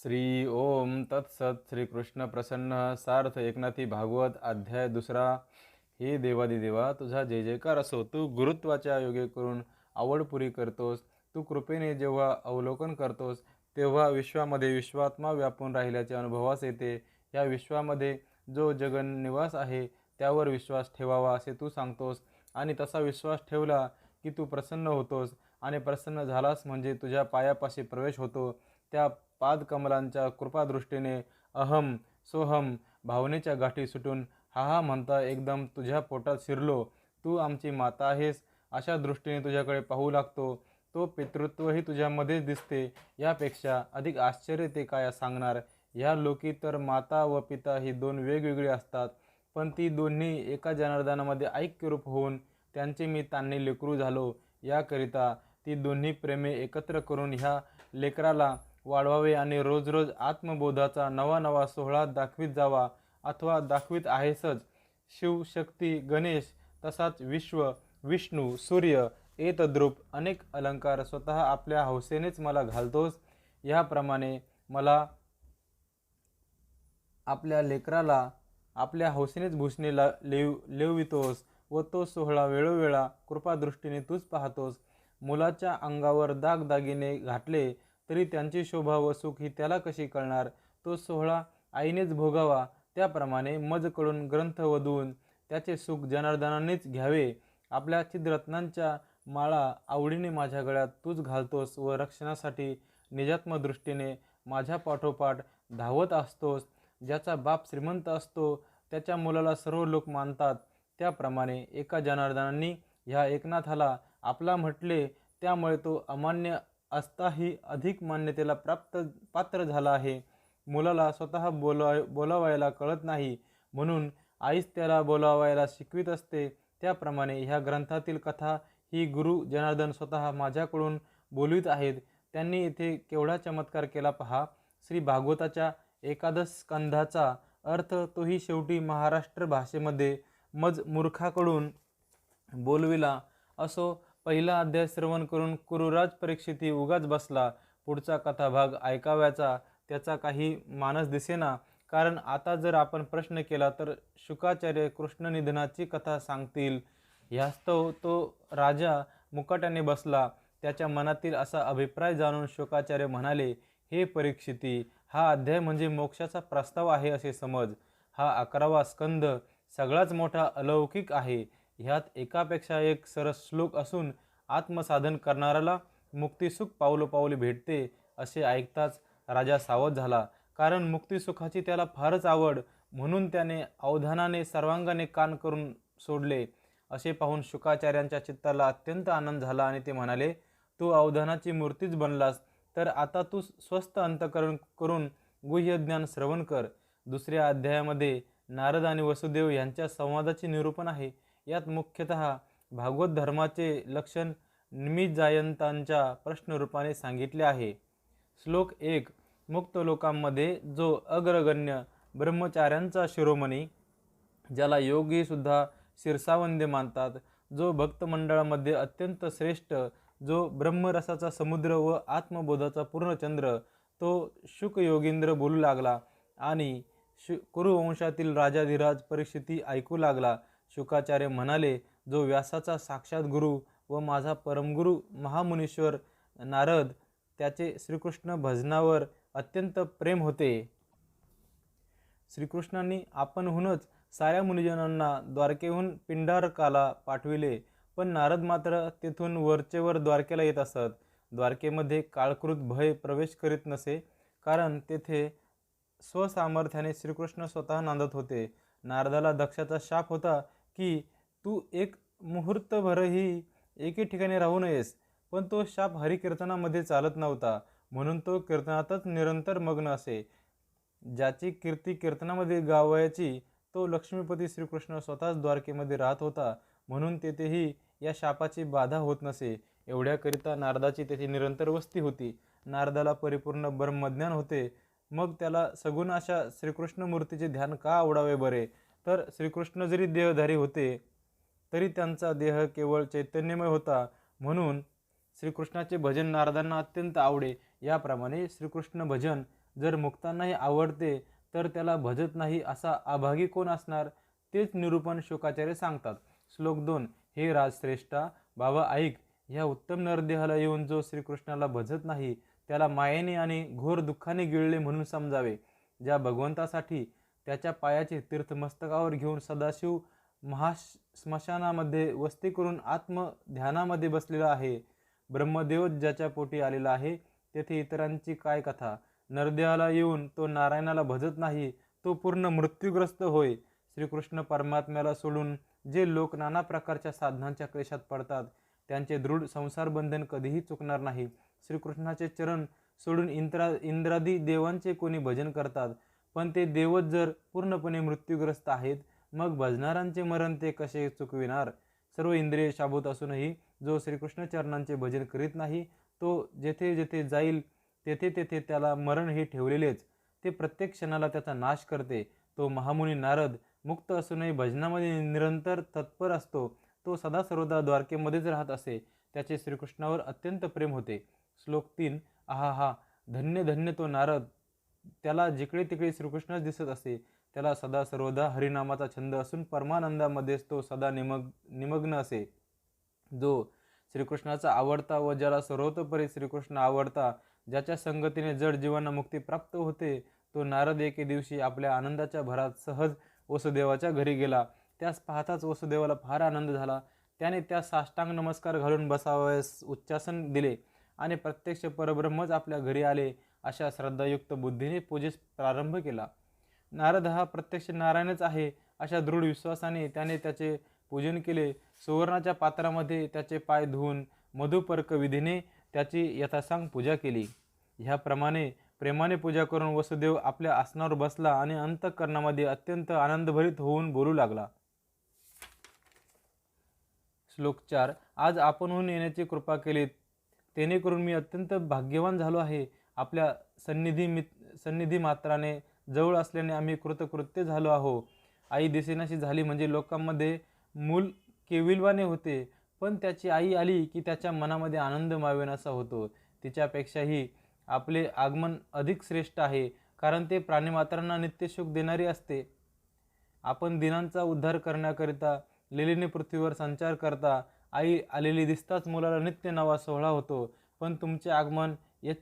श्री ओम तत्सत श्री कृष्ण प्रसन्न सार्थ एकनाथी भागवत अध्याय दुसरा। हे देवादिदेवा, तुझा जय जयकार असो। तू गुरुत्वाच्या योगे करून आवड पुरी करतोस। तू कृपेने जेव्हा अवलोकन करतोस तेव्हा विश्वामध्ये विश्वात्मा व्यापून राहिल्याचे अनुभवास येते। या विश्वामध्ये जो जगन निवास आहे त्यावर विश्वास ठेवावा असे तू सांगतोस, आणि तसा विश्वास ठेवला की तू प्रसन्न होतोस, आणि प्रसन्न झालास म्हणजे तुझ्या पायापाशी प्रवेश होतो। त्या पादकमलांच्या कृपादृष्टीने अहम सोहम भावनेच्या गाठी सुटून हा हा म्हणता एकदम तुझ्या पोटात शिरलो। तू आमची माता आहेस अशा दृष्टीने तुझ्याकडे पाहू लागतो। तो पितृत्वही तुझ्यामध्येच दिसते। यापेक्षा अधिक आश्चर्य ते काय सांगणार। ह्या लोकी तर माता व पिता ही दोन वेगवेगळी असतात, पण ती दोन्ही एका जनार्दनामध्ये ऐक्यरूप होऊन त्यांचे मी तान्ही लेकरू झालो। याकरिता ती दोन्ही प्रेमे एकत्र करून ह्या लेकराला वाढवावे आणि रोज रोज आत्मबोधाचा नवा नवा सोहळा दाखवित जावा, अथवा दाखवित आहेसच। शिव, शक्ती, गणेश, तसाच विश्व, विष्णू, सूर्य, एतद्रूप अनेक अलंकार स्वतः आपल्या हौसेनेच मला घालतोस। याप्रमाणे मला आपल्या लेकराला आपल्या हौसेनेच भूषणे लेवितोस, व तो सोहळा वेळोवेळा कृपादृष्टीने तूच पाहतोस। मुलाच्या अंगावर दागदागिने घातले तरी त्यांची शोभा व सुख ही त्याला कशी कळणार। तो सोहळा आईनेच भोगावा, त्याप्रमाणे मजकडून ग्रंथ वधवून त्याचे सुख जनार्दनानेच घ्यावे। आपल्या चिद्रत्नांच्या माळा आवडीने माझ्या गळ्यात तूच घालतोस, व रक्षणासाठी निजात्मदृष्टीने माझ्या पाठोपाठ धावत असतोस। ज्याचा बाप श्रीमंत असतो त्याच्या मुलाला सर्व लोक मानतात, त्याप्रमाणे एका जनार्दनांनी ह्या एकनाथाला आपला म्हटले, त्यामुळे तो अमान्य असताही अधिक मान्यतेला पात्र झाला आहे। मुलाला स्वतः बोलावायला कळत नाही, म्हणून आईच त्याला बोलावायला शिकवित असते। त्याप्रमाणे ह्या ग्रंथातील कथा ही गुरु जनार्दन स्वतः माझ्याकडून बोलवित आहेत। त्यांनी इथे केवढा चमत्कार केला पहा। श्री भागवताच्या एकादश स्कंधाचा अर्थ तोही शेवटी महाराष्ट्र भाषेमध्ये मज मूर्खाकडून बोलविला असो। पहिला अध्याय श्रवण करून कुरुराज परीक्षिती उगाच बसला। पुढचा कथाभाग ऐकाव्याचा त्याचा काही मानस दिसेना, कारण आता जर आपण प्रश्न केला तर शुकाचार्य कृष्णनिधनाची कथा सांगतील। ह्यास्तव तो राजा मुकाट्याने बसला। त्याच्या मनातील असा अभिप्राय जाणून शुकाचार्य म्हणाले, हे परीक्षिती, हा अध्याय म्हणजे मोक्षाचा प्रस्ताव आहे असे समज। हा 11वा स्कंध सगळाच मोठा अलौकिक आहे। ह्यात एकापेक्षा एक सरस श्लोक असून आत्मसाधन करणाऱ्याला मुक्तिसुख पावलोपावली भेटते असे ऐकताच राजा सावध झाला, कारण मुक्तिसुखाची त्याला फारच आवड, म्हणून त्याने अवधानाने सर्वांगाने कान करून सोडले। असे पाहून शुकाचार्यांच्या चित्ताला अत्यंत आनंद झाला, आणि ते म्हणाले, तू अवधानाची मूर्तीच बनलास, तर आता तू स्वस्थ अंतकरण करून गुह्यज्ञान श्रवण कर। दुसऱ्या अध्यायामध्ये नारद आणि वसुदेव यांच्या संवादाचे निरूपण आहे। यात मुख्यतः भागवत धर्माचे लक्षण निमिजायंतांच्या प्रश्नरूपाने सांगितले आहे। श्लोक 1, मुक्त लोकांमध्ये जो अग्रगण्य ब्रह्मचार्यांचा शिरोमणी, ज्याला योगी सुद्धा शिरसावंद्य मानतात, जो भक्तमंडळामध्ये अत्यंत श्रेष्ठ, जो ब्रह्मरसाचा समुद्र व आत्मबोधाचा पूर्णचंद्र, तो शुक योगींद्र बोलू लागला, आणि कुरुवंशातील राजाधिराज परीक्षिती ऐकू लागला। शुकाचार्य म्हणाले, जो व्यासाचा साक्षात गुरु व माझा परमगुरु महामुनीश्वर नारद, त्याचे श्रीकृष्ण भजनावर अत्यंत प्रेम होते। श्रीकृष्णांनी आपणहूनच साऱ्या मुनिजनांना द्वारकेहून पिंडारकाला पाठविले, पण नारद मात्र तेथून वरचेवर द्वारकेला येत असत। द्वारकेमध्ये काळकृत भय प्रवेश करीत नसे, कारण तेथे स्वसामर्थ्याने श्रीकृष्ण स्वतः नांदत होते। नारदाला दक्षाचा शाप होता की तू एक मुहूर्तभरही एके ठिकाणी राहू नयेस, पण तो शाप हरिकीर्तनामध्ये चालत नव्हता, म्हणून तो कीर्तनातच निरंतर मग्न असे। ज्याची कीर्ती कीर्तनामध्ये गावायची तो लक्ष्मीपती श्रीकृष्ण स्वतःच द्वारकेमध्ये राहत होता, म्हणून तेथेही या शापाची बाधा होत नसे। एवढ्याकरिता नारदाची तेथे निरंतर वस्ती होती। नारदाला परिपूर्ण ब्रह्मज्ञान होते, मग त्याला सगुण अशा श्रीकृष्ण मूर्तीचे ध्यान का आवडावे बरे। तर श्रीकृष्ण जरी देहधारी होते तरी त्यांचा देह केवळ चैतन्यमय होता, म्हणून श्रीकृष्णाचे भजन नारदांना अत्यंत आवडे. याप्रमाणे श्रीकृष्ण भजन जर मुक्तांनाही आवडते तर त्याला भजत नाही असा अभागी कोण असणार? तेच निरूपण शुकाचार्य सांगतात. श्लोक 2. हे राजश्रेष्ठा, बाबा ऐक. ह्या उत्तम नरदेहाला येऊन जो श्रीकृष्णाला भजत नाही त्याला मायेने आणि घोर दुःखाने गिळले म्हणून समजावे. ज्या भगवंतासाठी त्याच्या पायाचे तीर्थ मस्तकावर घेऊन सदाशिव महाश्मशानामध्ये वस्ती करून आत्मध्यानामध्ये बसलेला आहे, ब्रह्मदेव ज्याच्या पोटी आलेला आहे, तेथे इतरांची काय कथा? नरदेहाला येऊन तो नारायणाला भजत नाही तो पूर्ण मृत्यूग्रस्त होय. श्रीकृष्ण परमात्म्याला सोडून जे लोक नाना प्रकारच्या साधनांच्या क्लेशात पडतात त्यांचे दृढ संसार बंधन कधीही चुकणार नाही. श्रीकृष्णाचे चरण सोडून इंद्रादी देवांचे कोणी भजन करतात, पण ते देवच जर पूर्णपणे मृत्यूग्रस्त आहेत मग भजनारांचे मरण ते कसे चुकविणार? सर्व इंद्रिय शाबूत असूनही जो श्रीकृष्ण चरणांचे भजन करीत नाही तो जेथे जेथे जाईल तेथे तेथे त्याला मरण हे ठेवलेलेच. ते प्रत्येक क्षणाला त्याचा नाश करते. तो महामुनी नारद मुक्त असूनही भजनामध्ये निरंतर तत्पर असतो. तो सदा सर्वदा द्वारकेमध्येच राहत असे. त्याचे श्रीकृष्णावर अत्यंत प्रेम होते. श्लोक 3. आहा हा, धन्य धन्य तो नारद. त्याला जिकडे तिकडे श्रीकृष्णच दिसत असे. त्याला सदा सर्वदा हरिनामाचा छंद असून परमानंदामध्येच तो सदा निमग्न असे. जो श्रीकृष्णाचा आवडता व ज्याला सर्वतोपरी श्रीकृष्ण आवडता, ज्याच्या संगतीने जड जीवांना मुक्ती प्राप्त होते, तो नारद एके दिवशी आपल्या आनंदाच्या भरात सहज वसुदेवाच्या घरी गेला. त्यास पाहताच वसुदेवाला फार आनंद झाला. त्याने त्यास साष्टांग नमस्कार घालून बसावयास उच्चासन दिले आणि प्रत्यक्ष परब्रह्मच आपल्या घरी आले अशा श्रद्धायुक्त बुद्धीने पूजेस प्रारंभ केला. नारद हा प्रत्यक्ष नारायणच आहे अशा दृढ विश्वासाने त्याने त्याचे पूजन केले. सुवर्णाच्या पात्रामध्ये त्याचे पाय धुवून मधुपर्क विधीने त्याची यथासांग पूजा केली. ह्याप्रमाणे प्रेमाने पूजा करून वसुदेव आपल्या आसनावर बसला आणि अंतःकरणामध्ये अत्यंत आनंदभरित होऊन बोलू लागला. श्लोक 4. आज आपणहून येण्याची कृपा केली तेणेकरून मी अत्यंत भाग्यवान झालो आहे. आपल्या सन्निधी मात्राने जवळ असल्याने आम्ही कृतकृत्य झालो आहो. आई दिसेनाशी झाली म्हणजे लोकांमध्ये मूल केविलवाने होते, पण त्याची आई आली की त्याच्या मनामध्ये आनंद मावेनासा होतो. तिच्यापेक्षाही आपले आगमन अधिक श्रेष्ठ आहे, कारण ते प्राणीमात्रांना नित्य सुख देणारे असते. आपण दिनांचा उद्धार करण्याकरिता लीलेने पृथ्वीवर संचार करता. आई आलेली दिसताच मुलाला नित्य नवा सोहळा होतो, पण तुमचे आगमन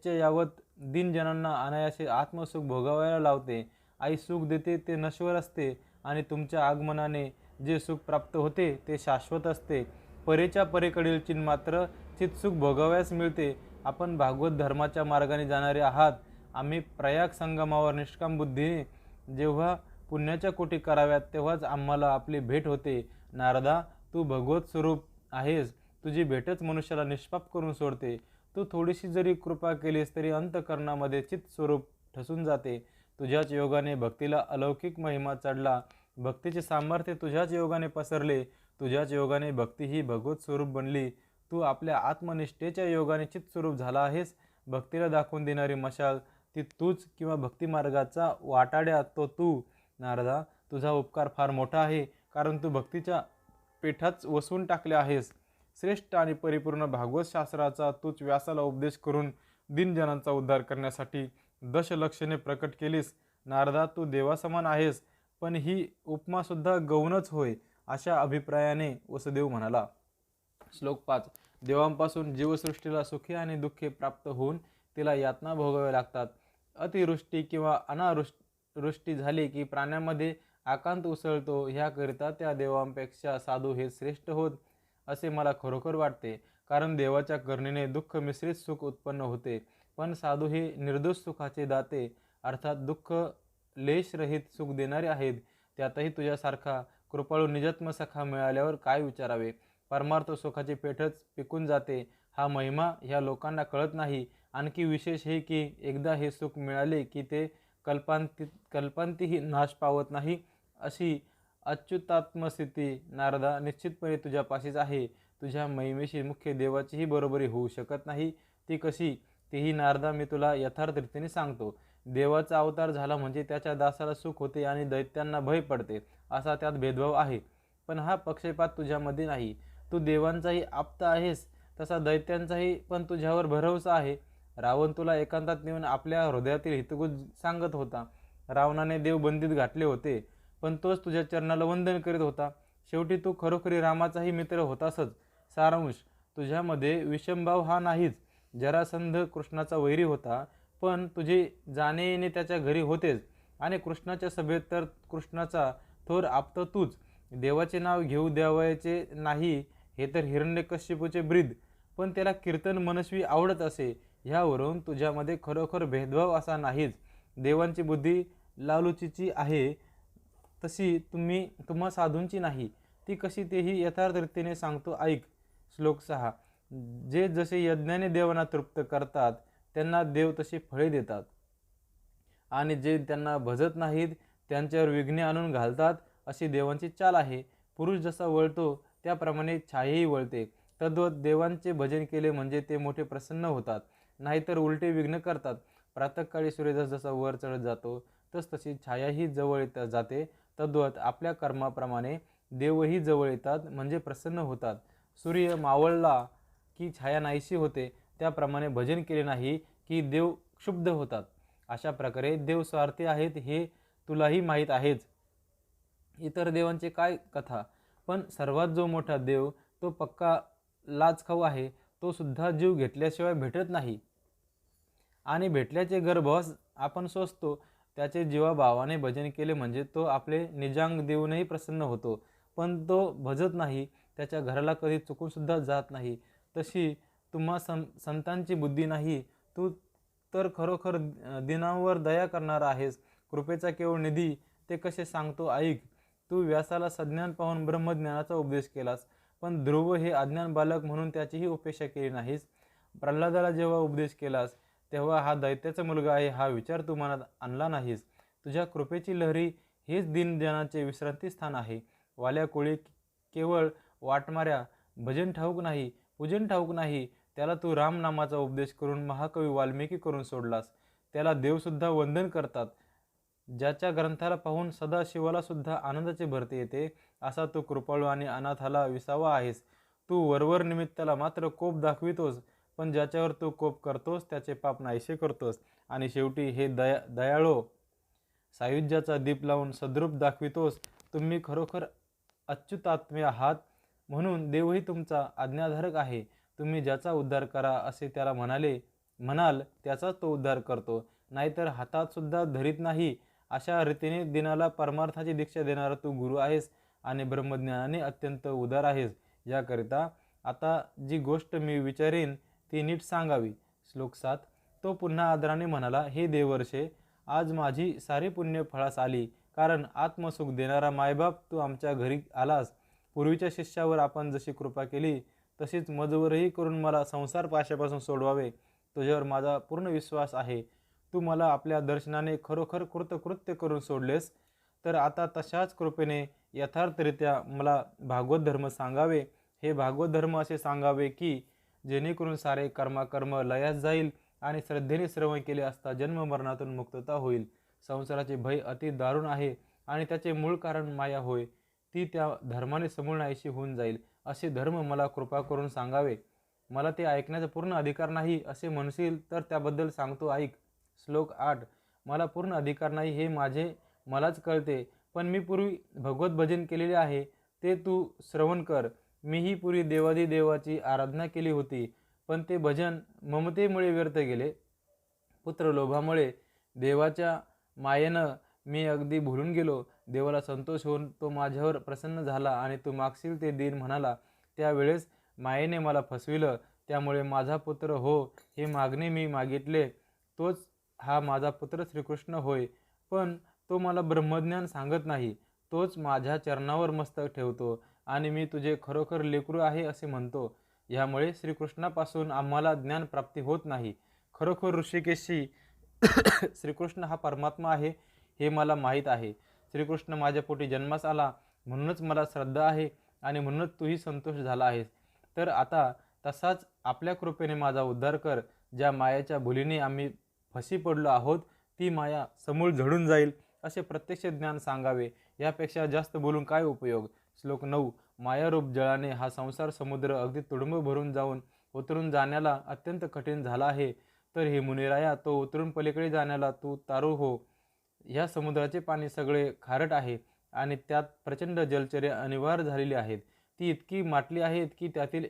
यावत दिनजनांना अनायासे आत्मसुख भोगावायला लावते. आई सुख देते ते नश्वर असते आणि तुमच्या आगमनाने जे सुख प्राप्त होते ते शाश्वत असते. परेच्या परेकडील चिन्ह मात्र चित्सुख भोगावयास मिळते. आपण भागवत धर्माच्या मार्गाने जाणारे आहात. आम्ही प्रयाग संगमावर निष्काम बुद्धीने जेव्हा पुण्याच्या कोटी कराव्यात तेव्हाच आम्हाला आपली भेट होते. नारदा, तू भगवत स्वरूप आहेस. तुझी भेटच मनुष्याला निष्पाप करून सोडते. तू थोडीशी जरी कृपा केलीस तरी अंतःकरणामध्ये चित्त स्वरूप ठसून जाते. तुझ्याच योगाने भक्तीला अलौकिक महिमा चढला. भक्तीचे सामर्थ्य तुझ्याच योगाने पसरले. तुझ्याच योगाने भक्ती ही भगवत स्वरूप बनली. तू आपल्या आत्मनिष्ठेच्या योगाने चित्तस्वरूप झाला आहेस. भक्तीला दाखवून देणारी मशाल ती तूच किंवा भक्तिमार्गाचा वाटाड्या तो तू. नारदा, तुझा उपकार फार मोठा आहे, कारण तू भक्तीच्या पेठाच वसवून टाकले आहेस. श्रेष्ठ आणि परिपूर्ण भागवत शास्त्राचा तूच व्यासाला उपदेश करून दिनजनांचा उद्धार करण्यासाठी दशलक्षणे प्रकट केलीस. नारदा, तू देवासमान आहेस, पण ही उपमासुद्धा गौणच होय अशा अभिप्रायाने वसुदेव म्हणाला. श्लोक 5. देवांपासून जीवसृष्टीला सुखे आणि दुःखे प्राप्त होऊन तिला यातना भोगाव्या लागतात. अतिवृष्टी किंवा अनावृष्टी झाली की प्राण्यांमध्ये आकांत उसळतो. ह्याकरिता त्या देवांपेक्षा साधू हे श्रेष्ठ होत असे मला खरोखर वाटते, कारण देवाच्या करुणेने दुःख मिश्रित सुख उत्पन्न होते, पण साधू हे निर्दोष सुखाचे दाते अर्थात दुःख लेशरहित सुख देणारे आहेत. त्यातही तुझ्यासारखा कृपाळू निजत्म सखा मिळाल्यावर काय विचारावे. परमार्थ सुखाची पेठच पिकून जाते. हा महिमा ह्या लोकांना कळत नाही. आणखी विशेष हे की एकदा हे सुख मिळाले की ते कल्पांतीही नाश पावत नाही. अशी अच्युतात्मस्थिती नारदा निश्चितपणे तुझ्यापाशीच आहे. तुझ्या महिमेशी मुख्य देवाचीही बरोबरी होऊ शकत नाही. ती कशी, तेही नारदा मी तुला यथार्थ रीतीने सांगतो. देवाचा अवतार झाला म्हणजे त्याच्या दासाला सुख होते आणि दैत्यांना भय पडते असा त्यात भेदभाव आहे. पण हा पक्षपात तुझ्यामध्ये नाही. तू देवांचाही आप्त आहेस, तसा दैत्यांचाही पण तुझ्यावर भरवसा आहे. रावण तुला एकांतात नेऊन आपल्या हृदयातील हितगुज सांगत होता. रावणाने देव बंदीत घातले होते, पण तोच तुझ्या चरणाला वंदन करीत होता. शेवटी तू खरोखरी रामाचाही मित्र होतासच. सारांश, तुझ्यामध्ये विषमभाव हा नाहीच. जरासंध कृष्णाचा वैरी होता, पण तुझे जाणे येणे त्याच्या घरी होतेच, आणि कृष्णाच्या सभेत तर कृष्णाचा थोर आप्त तूच. देवाचे नाव घेऊ द्यावयाचे नाही हे तर हिरण्यकश्यपूचे ब्रीद, पण त्याला कीर्तन मनस्वी आवडत असे. ह्यावरून तुझ्यामध्ये खरोखर भेदभाव असा नाहीच. देवांची बुद्धी लालुचीची आहे, तशी तुम्हा साधूंची नाही. ती कशी तेही यथार्थ रीतीने सांगतो ऐक. श्लोक 6. जे जसे यज्ञाने देवांना तृप्त करतात, त्यांना देव तशी फळे देतात, आणि जे त्यांना भजत नाहीत त्यांच्यावर विघ्ने आणून घालतात, अशी देवांची चाल आहे. पुरुष जसा वळतो त्याप्रमाणे छायेही वळते. तद्वत देवांचे भजन केले म्हणजे ते मोठे प्रसन्न होतात, नाहीतर उलटे विघ्न करतात. प्रातःकाळी सूर्यदास जसा वर चढत जातो तशी छायाही जवळ येत जाते. तद्वत आपल्या कर्माप्रमाणे देवही जवळ येतात म्हणजे प्रसन्न होतात. सूर्य मावळला की छाया नाहीशी होते, त्याप्रमाणे भजन केले नाही की देव क्षुब्ध होतात. अशा प्रकारे देव स्वार्थी आहेत हे तुलाही माहीत आहेच. इतर देवांचे काय कथा, पण सर्वात जो मोठा देव तो पक्का लाचखाऊ आहे. तो सुद्धा जीव घेतल्याशिवाय भेटत नाही, आणि भेटल्याचे गर्भास आपण सोसतो. त्याचे जीवाभावाने भजन केले म्हणजे तो आपले निजांग देऊनही प्रसन्न होतो, पण तो भजत नाही, त्याच्या घराला कधी चुकून सुद्धा जात नाही. तशी तुम्हा संतांची बुद्धी नाही. तू तर खरोखर दिनांवर दया करणारा आहेस. कृपेचा केवळ निधी ते कसे सांगतो ऐक. तू व्यासाला सज्ञान पाहून ब्रह्मज्ञानाचा उपदेश केलास, पण ध्रुव हे अज्ञान बालक म्हणून त्याचीही उपेक्षा केली नाहीस. प्रल्हादाला जेव्हा उपदेश केलास तेव्हा हा दैत्याचा मुलगा आहे हा विचार तू मनात आणला नाहीस. तुझ्या कृपेची लहरी हेच दीनजनाचे विश्रांतीस्थान आहे. वाल्या कोळी केवळ वाटमाऱ्या भजन ठाऊक नाही, पूजन ठाऊक नाही, त्याला तू रामनामाचा उपदेश करून महाकवी वाल्मिकी करून सोडलास. त्याला देवसुद्धा वंदन करतात. ज्याच्या ग्रंथाला पाहून सदाशिवाला सुद्धा आनंदाचे भरते येते, असा तू कृपाळू आणि अनाथाला विसावा आहेस. तू वरवर निमित्ताला मात्र कोप दाखवितोस, पण ज्याच्यावर तू कोप करतोस त्याचे पाप नाहीसे करतोस. आणि शेवटी हे दयाळो, सायुज्याचा दीप लावून सद्रूप दाखवितोस. तुम्ही खरोखर अच्युतात्म्य आहात, म्हणून देवही तुमचा आज्ञाधारक आहे. तुम्ही ज्याचा उद्धार करा असे त्याला म्हणाल त्याचाच तो उद्धार करतो, नाहीतर हातात सुद्धा धरीत नाही. अशा रीतीने दिनाला परमार्थाची दीक्षा देणारा तू गुरु आहेस, आणि ब्रह्मज्ञानाने अत्यंत उदार आहेस. याकरिता आता जी गोष्ट मी विचारेन ती नीट सांगावी. श्लोक 7. तो पुन्हा आदराने म्हणाला, हे देवर्षे, आज माझी सारी पुण्य फळास आली, कारण आत्मसुख देणारा मायबाप तू आमच्या घरी आलास. पूर्वीच्या शिष्यावर आपण जशी कृपा केली तशीच मजवरही करून मला संसार पाशापासून सोडवावे. तुझ्यावर माझा पूर्ण विश्वास आहे. तू मला आपल्या दर्शनाने खरोखर कृतकृत्य करून सोडलेस, तर आता तशाच कृपेने यथार्थरित्या मला भागवत धर्म सांगावे. हे भागवत धर्म असे सांगावे की जेणेकरून सारे कर्म लयास जाईल, आणि श्रद्धेने श्रवण केले असता जन्ममरणातून मुक्तता होईल. संसाराचे भय अति दारुण आहे, आणि त्याचे मूळ कारण माया होय. ती त्या धर्माने समूळ नाहीशी होऊन जाईल. असे धर्म मला कृपा करून सांगावे. मला ते ऐकण्याचा पूर्ण अधिकार नाही असे म्हणशील तर त्याबद्दल सांगतो ऐक. श्लोक 8. मला पूर्ण अधिकार नाही हे मलाच कळते, पण मी पूर्वी भगवत भजन केलेले आहे ते तू श्रवण कर. मीही पूर्वी देवाची आराधना केली होती, पण ते भजन ममतेमुळे व्यर्थ गेले. पुत्रलोभामुळे देवाच्या मायेनं मी अगदी भुलून गेलो. देवाला संतोष होऊन तो माझ्यावर प्रसन्न झाला, आणि तू मागशील ते दिन म्हणाला. त्यावेळेस मायेने मला फसविलं. त्यामुळे माझा पुत्र हो हे मागणे मी मागितले. तोच हा माझा पुत्र श्रीकृष्ण होय, पण तो मला ब्रह्मज्ञान सांगत नाही. तोच माझ्या चरणावर मस्तक ठेवतो, आणि मी तुझे खरोखर लेकरू आहे असे म्हणतो. यामुळे श्रीकृष्णापासून आम्हाला ज्ञानप्राप्ती होत नाही. खरोखर ऋषिकेशी श्रीकृष्ण हा परमात्मा आहे हे मला माहीत आहे. श्रीकृष्ण माझ्या पोटी जन्मास आला म्हणूनच मला श्रद्धा आहे, आणि म्हणूनच तूही संतोष झाला आहेस. तर आता तसाच आपल्या कृपेने माझा उद्धार कर. ज्या मायाच्या भुलीने आम्ही फसी पडलो आहोत ती माया समूळ झडून जाईल असे प्रत्यक्ष ज्ञान सांगावे. यापेक्षा जास्त बोलून काय उपयोग. श्लोक 9. मायारूप जळाने हा संसार समुद्र अगदी तुडुंब भरून जाऊन उतरून जाण्याला अत्यंत कठीण झाला आहे, तर हे मुनिराया, तो उतरून पलीकडे जाण्याला तू तारू हो. ह्या समुद्राचे पाणी सगळे खारट आहे आणि त्यात प्रचंड जलचरे अनिवार्य झालेली आहेत. ती इतकी माटली आहेत की त्यातील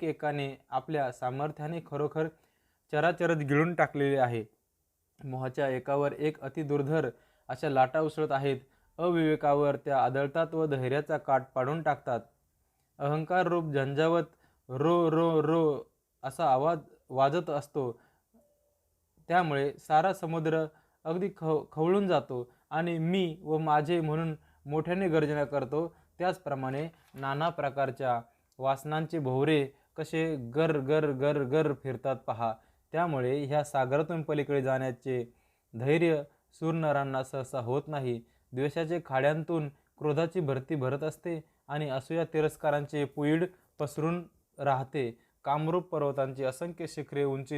एकाने आपल्या सामर्थ्याने खरोखर चराचरच गिळून टाकलेले आहे. मोहाच्या एकावर एक अतिदुर्धर अशा लाटा उसळत आहेत. अविवेकावर त्या आदळतात व धैर्याचा काठ पाडून टाकतात. अहंकार रूप झंझावत रो रो रो असा आवाज वाजत असतो. त्यामुळे सारा समुद्र अगदी खवळून जातो आणि मी व माझे म्हणून मोठ्याने गर्जना करतो. त्याचप्रमाणे नाना प्रकारच्या वासनांचे भोवरे कसे गर गर गर गर फिरतात पहा. त्यामुळे ह्या सागरातून पलीकडे जाण्याचे धैर्य शूरनरांना सहसा होत नाही. द्वेषाचे खाड्यांतून क्रोधाची भरती भरत असते आणि असूया तिरस्कारांचे पुईड पसरून राहते. कामरूप पर्वतांची असंख्य शिखरे उंच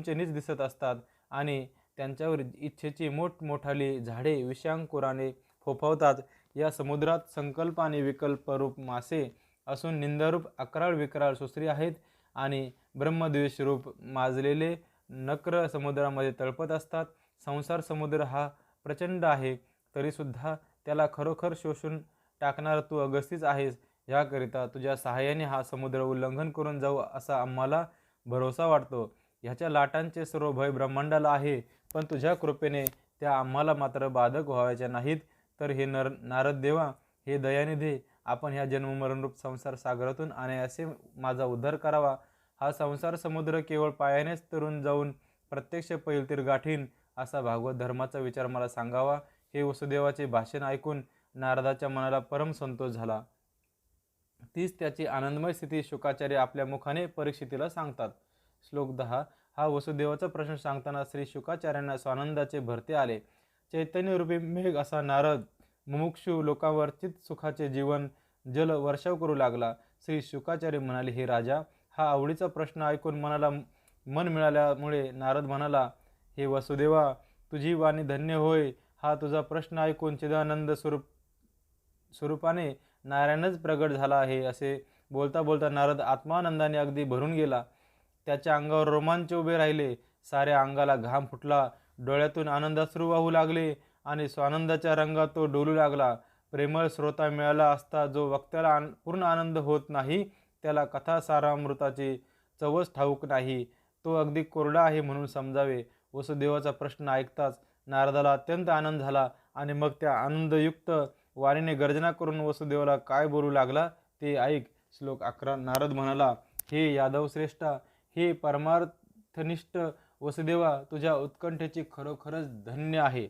नीच दिसत असतात आणि त्यांच्यावर इच्छेची मोठमोठाली झाडे विषांकुराने फोफावतात. या समुद्रात संकल्प आणि विकल्प रूप मासे असून निंदारूप अकराळ विकराळ सुसरी आहेत आणि ब्रह्मद्वेष रूप माजलेले नक्र समुद्रामध्ये तळपत असतात. संसार समुद्र हा प्रचंड आहे, तरीसुद्धा त्याला खरोखर शोषून टाकणारा तू अगस्तीच आहेस. याकरिता तुझ्या सहाय्याने हा समुद्र उल्लंघन करून जाऊ असा आम्हाला भरोसा वाटतो. ह्याच्या लाटांचे सर्व भय ब्रह्मांडाला आहे, पण तुझ्या कृपेने त्या आम्हाला मात्र बाधक व्हावायच्या नाहीत. तर हे नारद देवा, हे दयानिधे, आपण ह्या जन्ममरणरूप संसार सागरातून अनायासे माझा उद्धार करावा. हा संसार समुद्र केवळ पायानेच तरून जाऊन प्रत्यक्ष पैलतीर गाठीन असा भागवत धर्माचा विचार मला सांगावा. हे वसुदेवाचे भाषण ऐकून नारदाच्या मनाला परम संतोष झाला. तीच त्याची आनंदमय स्थिती शुकाचार्य आपल्या मुखाने परीक्षितीला सांगतात. श्लोक 10. हा वसुदेवाचा प्रश्न सांगताना श्री शुकाचार्यांना स्वानंदाचे भरते आले. चैतन्यरूपी मेघ असा नारद मुमुक्षू लोकांवर चित्त सुखाचे जीवन जल वर्षाव करू लागला. श्री शुकाचार्य म्हणाले, हे राजा, हा आवडीचा प्रश्न ऐकून मनाला मन मिळाल्यामुळे नारद म्हणाला, हे वसुदेवा, तुझी वाणी धन्य होय. हा तुझा प्रश्न ऐकून चिदानंद स्वरूपाने नारायणच प्रगट झाला आहे. असे बोलता बोलता नारद आत्मानंदाने अगदी भरून गेला. त्याच्या अंगावर रोमांच उभे राहिले. साऱ्या अंगाला घाम फुटला. डोळ्यातून आनंदाश्रू वाहू लागले आणि स्वानंदाच्या रंगात तो डोलू लागला. प्रेमळ श्रोता मिळाला असता जो वक्त्याला पूर्ण आनंद होत नाही, त्याला कथासारामृताची चवच ठाऊक नाही. तो अगदी कोरडा आहे म्हणून समजावे. वसुदेवाचा प्रश्न ऐकताच नारदाला अत्यंत आनंद झाला आणि मग त्या आनंदयुक्त वाणीने गर्जना करून वसुदेवाला काय बोलू लागला ते ऐक. श्लोक 11. नारद म्हणाला, हे यादवश्रेष्ठा, हे परमार्थनिष्ठ वसुदेवा, तुझ्या उत्कंठेची खरोखरच धन्य आहे.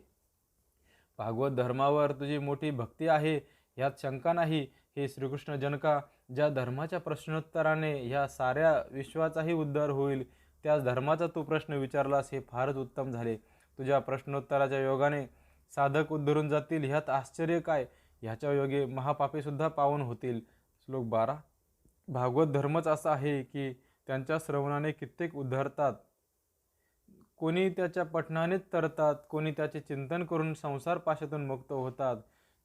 भागवत धर्मावर तुझी मोठी भक्ती आहे, ह्यात शंका नाही. हे श्रीकृष्ण जनका, ज्या धर्माच्या प्रश्नोत्तराने ह्या साऱ्या विश्वाचाही उद्धार होईल, त्याच धर्माचा तू प्रश्न विचारलास, हे फारच उत्तम झाले. तुझ्या प्रश्नोत्तराच्या योगाने साधक उद्धरून जातील, ह्यात आश्चर्य काय. ह्याच्या योगे महापापीसुद्धा पावन होतील. श्लोक 12. भागवत धर्मच असा आहे की त्यांच्या श्रवणाने कित्येक उद्धारतात. कोणी त्याच्या पठणानेच तरतात, कोणी त्याचे चिंतन करून संसार पाशातून मुक्त होतात,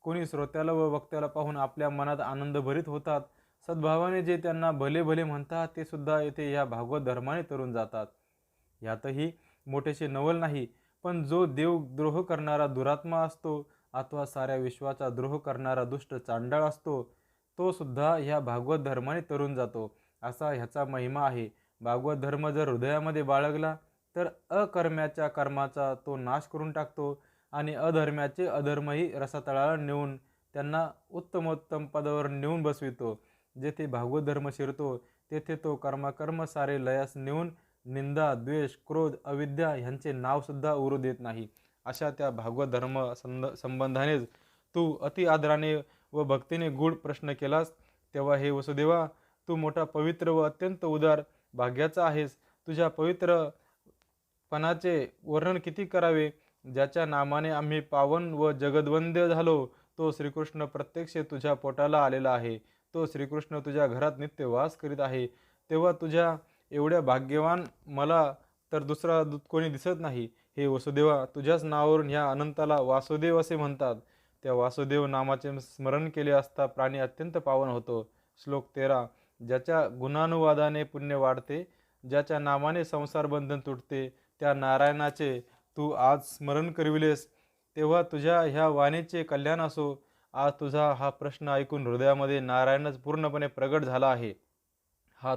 कोणी श्रोत्याला व वक्त्याला पाहून आपल्या मनात आनंदभरित होतात. सद्भावाने जे त्यांना भले भले म्हणतात ते सुद्धा येथे ह्या भागवत धर्माने तरून जातात. यातही मोठेसे नवल नाही, पण जो देवद्रोह करणारा दुरात्मा असतो अथवा साऱ्या विश्वाचा द्रोह करणारा दुष्ट चांडाळ असतो, तो सुद्धा ह्या भागवत धर्माने तरून जातो, असा ह्याचा महिमा आहे. भागवत धर्म जर हृदयामध्ये बाळगला तर अकर्म्याच्या कर्माचा तो नाश करून टाकतो आणि अधर्म्याचे अधर्मही रसातळाला नेऊन त्यांना उत्तमोत्तम पदावर नेऊन बसवितो. जेथे भागवत धर्म शिरतो तेथे तो कर्म सारे लयास नेऊन निंदा, द्वेष, क्रोध, अविद्या ह्यांचे नावसुद्धा उरू देत नाही. अशा त्या भागवत धर्म संबंधानेच तू अति आदराने व भक्तीने गूढ प्रश्न केलास. तेव्हा हे वसुदेवा, तू मोठा पवित्र व अत्यंत उदार भाग्याचा आहेस. तुझ्या पवित्रपणाचे वर्णन किती करावे. ज्याच्या नामाने आम्ही पावन व जगद्वंद्य झालो, तो श्रीकृष्ण प्रत्यक्ष तुझ्या पोटाला आलेला आहे. तो श्रीकृष्ण तुझ्या घरात नित्य वास करीत आहे. तेव्हा तुझ्या एवढ्या भाग्यवान मला तर दुसरा कोणी दिसत नाही. हे वसुदेवा, तुझ्याच नावावरून ह्या अनंताला वासुदेव असे म्हणतात. त्या वासुदेव नामाचे स्मरण केले असता प्राणी अत्यंत पावन होतो. श्लोक 13. ज्याच्या गुणानुवादाने पुण्य वाढते, ज्याच्या नामाने संसार बंधन तुटते, त्या नारायणाचे तू आज स्मरण करविलेस, तेव्हा तुझ्या ह्या वाणीचे कल्याण असो. आज तुझा हा प्रश्न ऐकून हृदयामध्ये नारायणच पूर्णपणे प्रगट झाला आहे. हा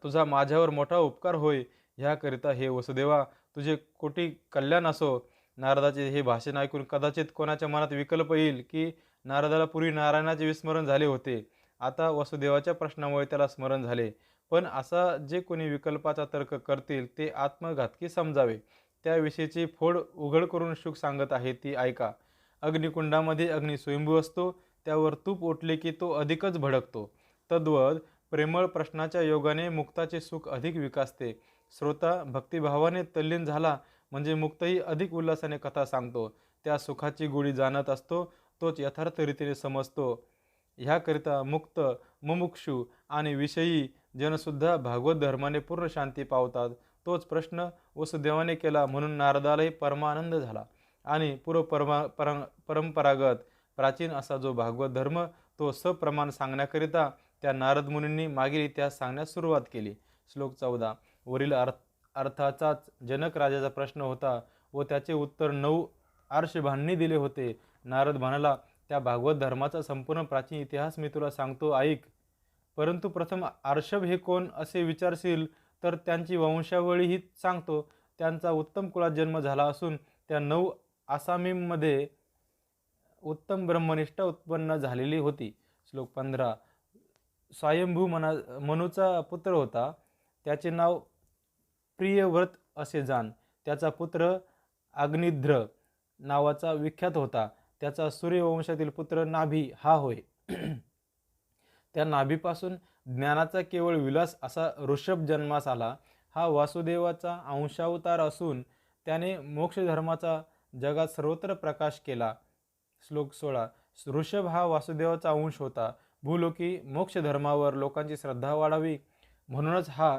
तुझा माझ्यावर मोठा उपकार होय. ह्याकरिता हे वसुदेवा तुझे कोटी कल्याण असो. नारदाचे हे भाषण ऐकून कदाचित कोणाच्या मनात विकल्प येईल की नारदाला पूर्वी नारायणाचे विस्मरण झाले होते, आता वसुदेवाच्या प्रश्नामुळे त्याला स्मरण झाले. पण असा जे कोणी विकल्पाचा तर्क करतील ते आत्मघातकी समजावे. त्याविषयीची फोड उघड करून शुक सांगत आहे ती ऐका. अग्निकुंडामध्ये अग्नी स्वयंभू असतो, त्यावर तूप ओतले की तो अधिकच भडकतो. तद्वत प्रेमळ प्रश्नाच्या योगाने मुक्ताचे सुख अधिक विकासते. श्रोता भक्तिभावाने तल्लीन झाला म्हणजे मुक्तही अधिक उल्हासाने कथा सांगतो. त्या सुखाची गोडी जाणत असतो, तोच यथार्थ रीतीने समजतो. ह्याकरिता मुक्त, मुमुक्षू आणि विषयी जनसुद्धा भागवत धर्माने पूर्ण शांती पावतात. तोच प्रश्न वसुदेवाने केला म्हणून नारदालाही परमानंद झाला आणि परंपरागत प्राचीन असा जो भागवत धर्म तो सप्रमाण सांगण्याकरिता त्या नारद मुनींनी मागील इतिहास सांगण्यास सुरुवात केली. श्लोक 14. वरील अर्थाचाच जनक राजाचा प्रश्न होता व त्याचे उत्तर 9 आर्षभांनी दिले होते. नारद म्हणाला, त्या भागवत धर्माचा संपूर्ण प्राचीन इतिहास मी तुला सांगतो, ऐक. परंतु प्रथम आर्षभ हे कोण असे विचारशील तर त्यांची वंशावळीही सांगतो. त्यांचा उत्तम कुळात जन्म झाला असून त्या 9 आसामींमध्ये उत्तम ब्रह्मनिष्ठा उत्पन्न झालेली होती. श्लोक 15. स्वयंभू मनूचा पुत्र होता, त्याचे नाव प्रियव्रत असे जाण. त्याचा पुत्र अग्निध्र नावाचा विख्यात होता. त्याचा सूर्यवंशातील पुत्र नाभी हा होय. त्या नाभीपासून ज्ञानाचा केवळ विलास असा ऋषभ जन्मास आला. हा वासुदेवाचा अंशावतार असून त्याने मोक्षधर्माचा जगात सर्वत्र प्रकाश केला. श्लोक 16. ऋषभ हा वासुदेवाचा अंश होता. भूलोकी मोक्षधर्मावर लोकांची श्रद्धा वाढावी म्हणूनच हा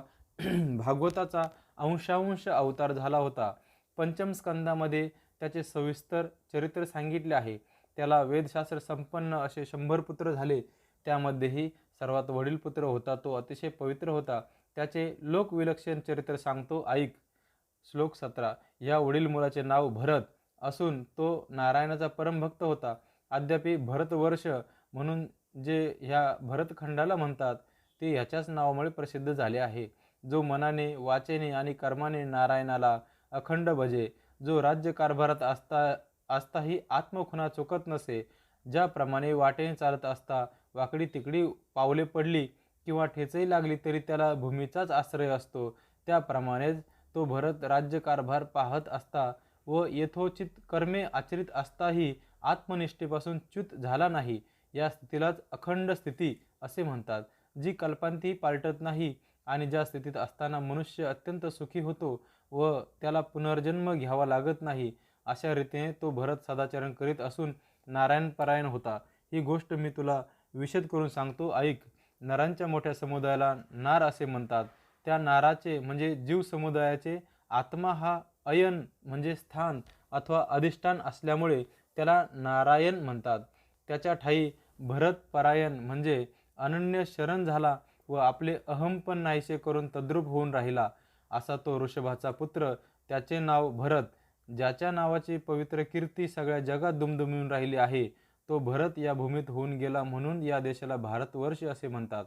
भागवताचा अंशांश अवतार झाला होता. पंचम स्कंदामध्ये त्याचे सविस्तर चरित्र सांगितले आहे. त्याला वेदशास्त्र संपन्न असे 100 पुत्र झाले. त्यामध्येही सर्वात वडील पुत्र होता तो अतिशय पवित्र होता. त्याचे लोकविलक्षण चरित्र सांगतो, ऐक. श्लोक 17. या वडील मुलाचे नाव भरत असून तो नारायणाचा परमभक्त होता. अद्यापि भरतवर्ष म्हणून जे ह्या भरतखंडाला म्हणतात ते ह्याच्याच नावामुळे प्रसिद्ध झाले आहे. जो मनाने, वाचेने आणि कर्माने नारायणाला अखंड भजे, जो राज्यकारभारात असताही आत्मखुणा चुकत नसे, ज्याप्रमाणे वाटेने चालत असता वाकडी तिकडी पावले पडली किंवा ठेचही लागली तरी त्याला भूमीचाच आश्रय असतो, त्याप्रमाणेच तो भरत राज्यकारभार पाहत असता व यथोचित कर्मे आचरित असताही आत्मनिष्ठेपासून च्युत झाला नाही. या स्थितीलाच अखंड स्थिती असे म्हणतात, जी कल्पांती पालटत नाही आणि ज्या स्थितीत असताना मनुष्य अत्यंत सुखी होतो व त्याला पुनर्जन्म घ्यावा लागत नाही. अशा रीतीने तो भरत सदाचरण करीत असून नारायणपरायण होता. ही गोष्ट मी तुला विशद करून सांगतो, ऐक. नरांच्या मोठ्या समुदायाला नार असे म्हणतात. त्या नाराचे म्हणजे जीव समुदायाचे आत्मा हा अयन म्हणजे स्थान अथवा अधिष्ठान असल्यामुळे त्याला नारायण म्हणतात. त्याच्या ठायी भरत परायण म्हणजे अनन्य शरण झाला व आपले अहमपण नाहीसे करून तद्रूप होऊन राहिला. असा तो ऋषभाचा पुत्र, त्याचे नाव भरत, ज्याच्या नावाची पवित्र कीर्ती सगळ्या जगात दुमदुमून राहिली आहे, तो भरत या भूमीत होऊन गेला म्हणून या देशाला भारतवर्ष असे म्हणतात.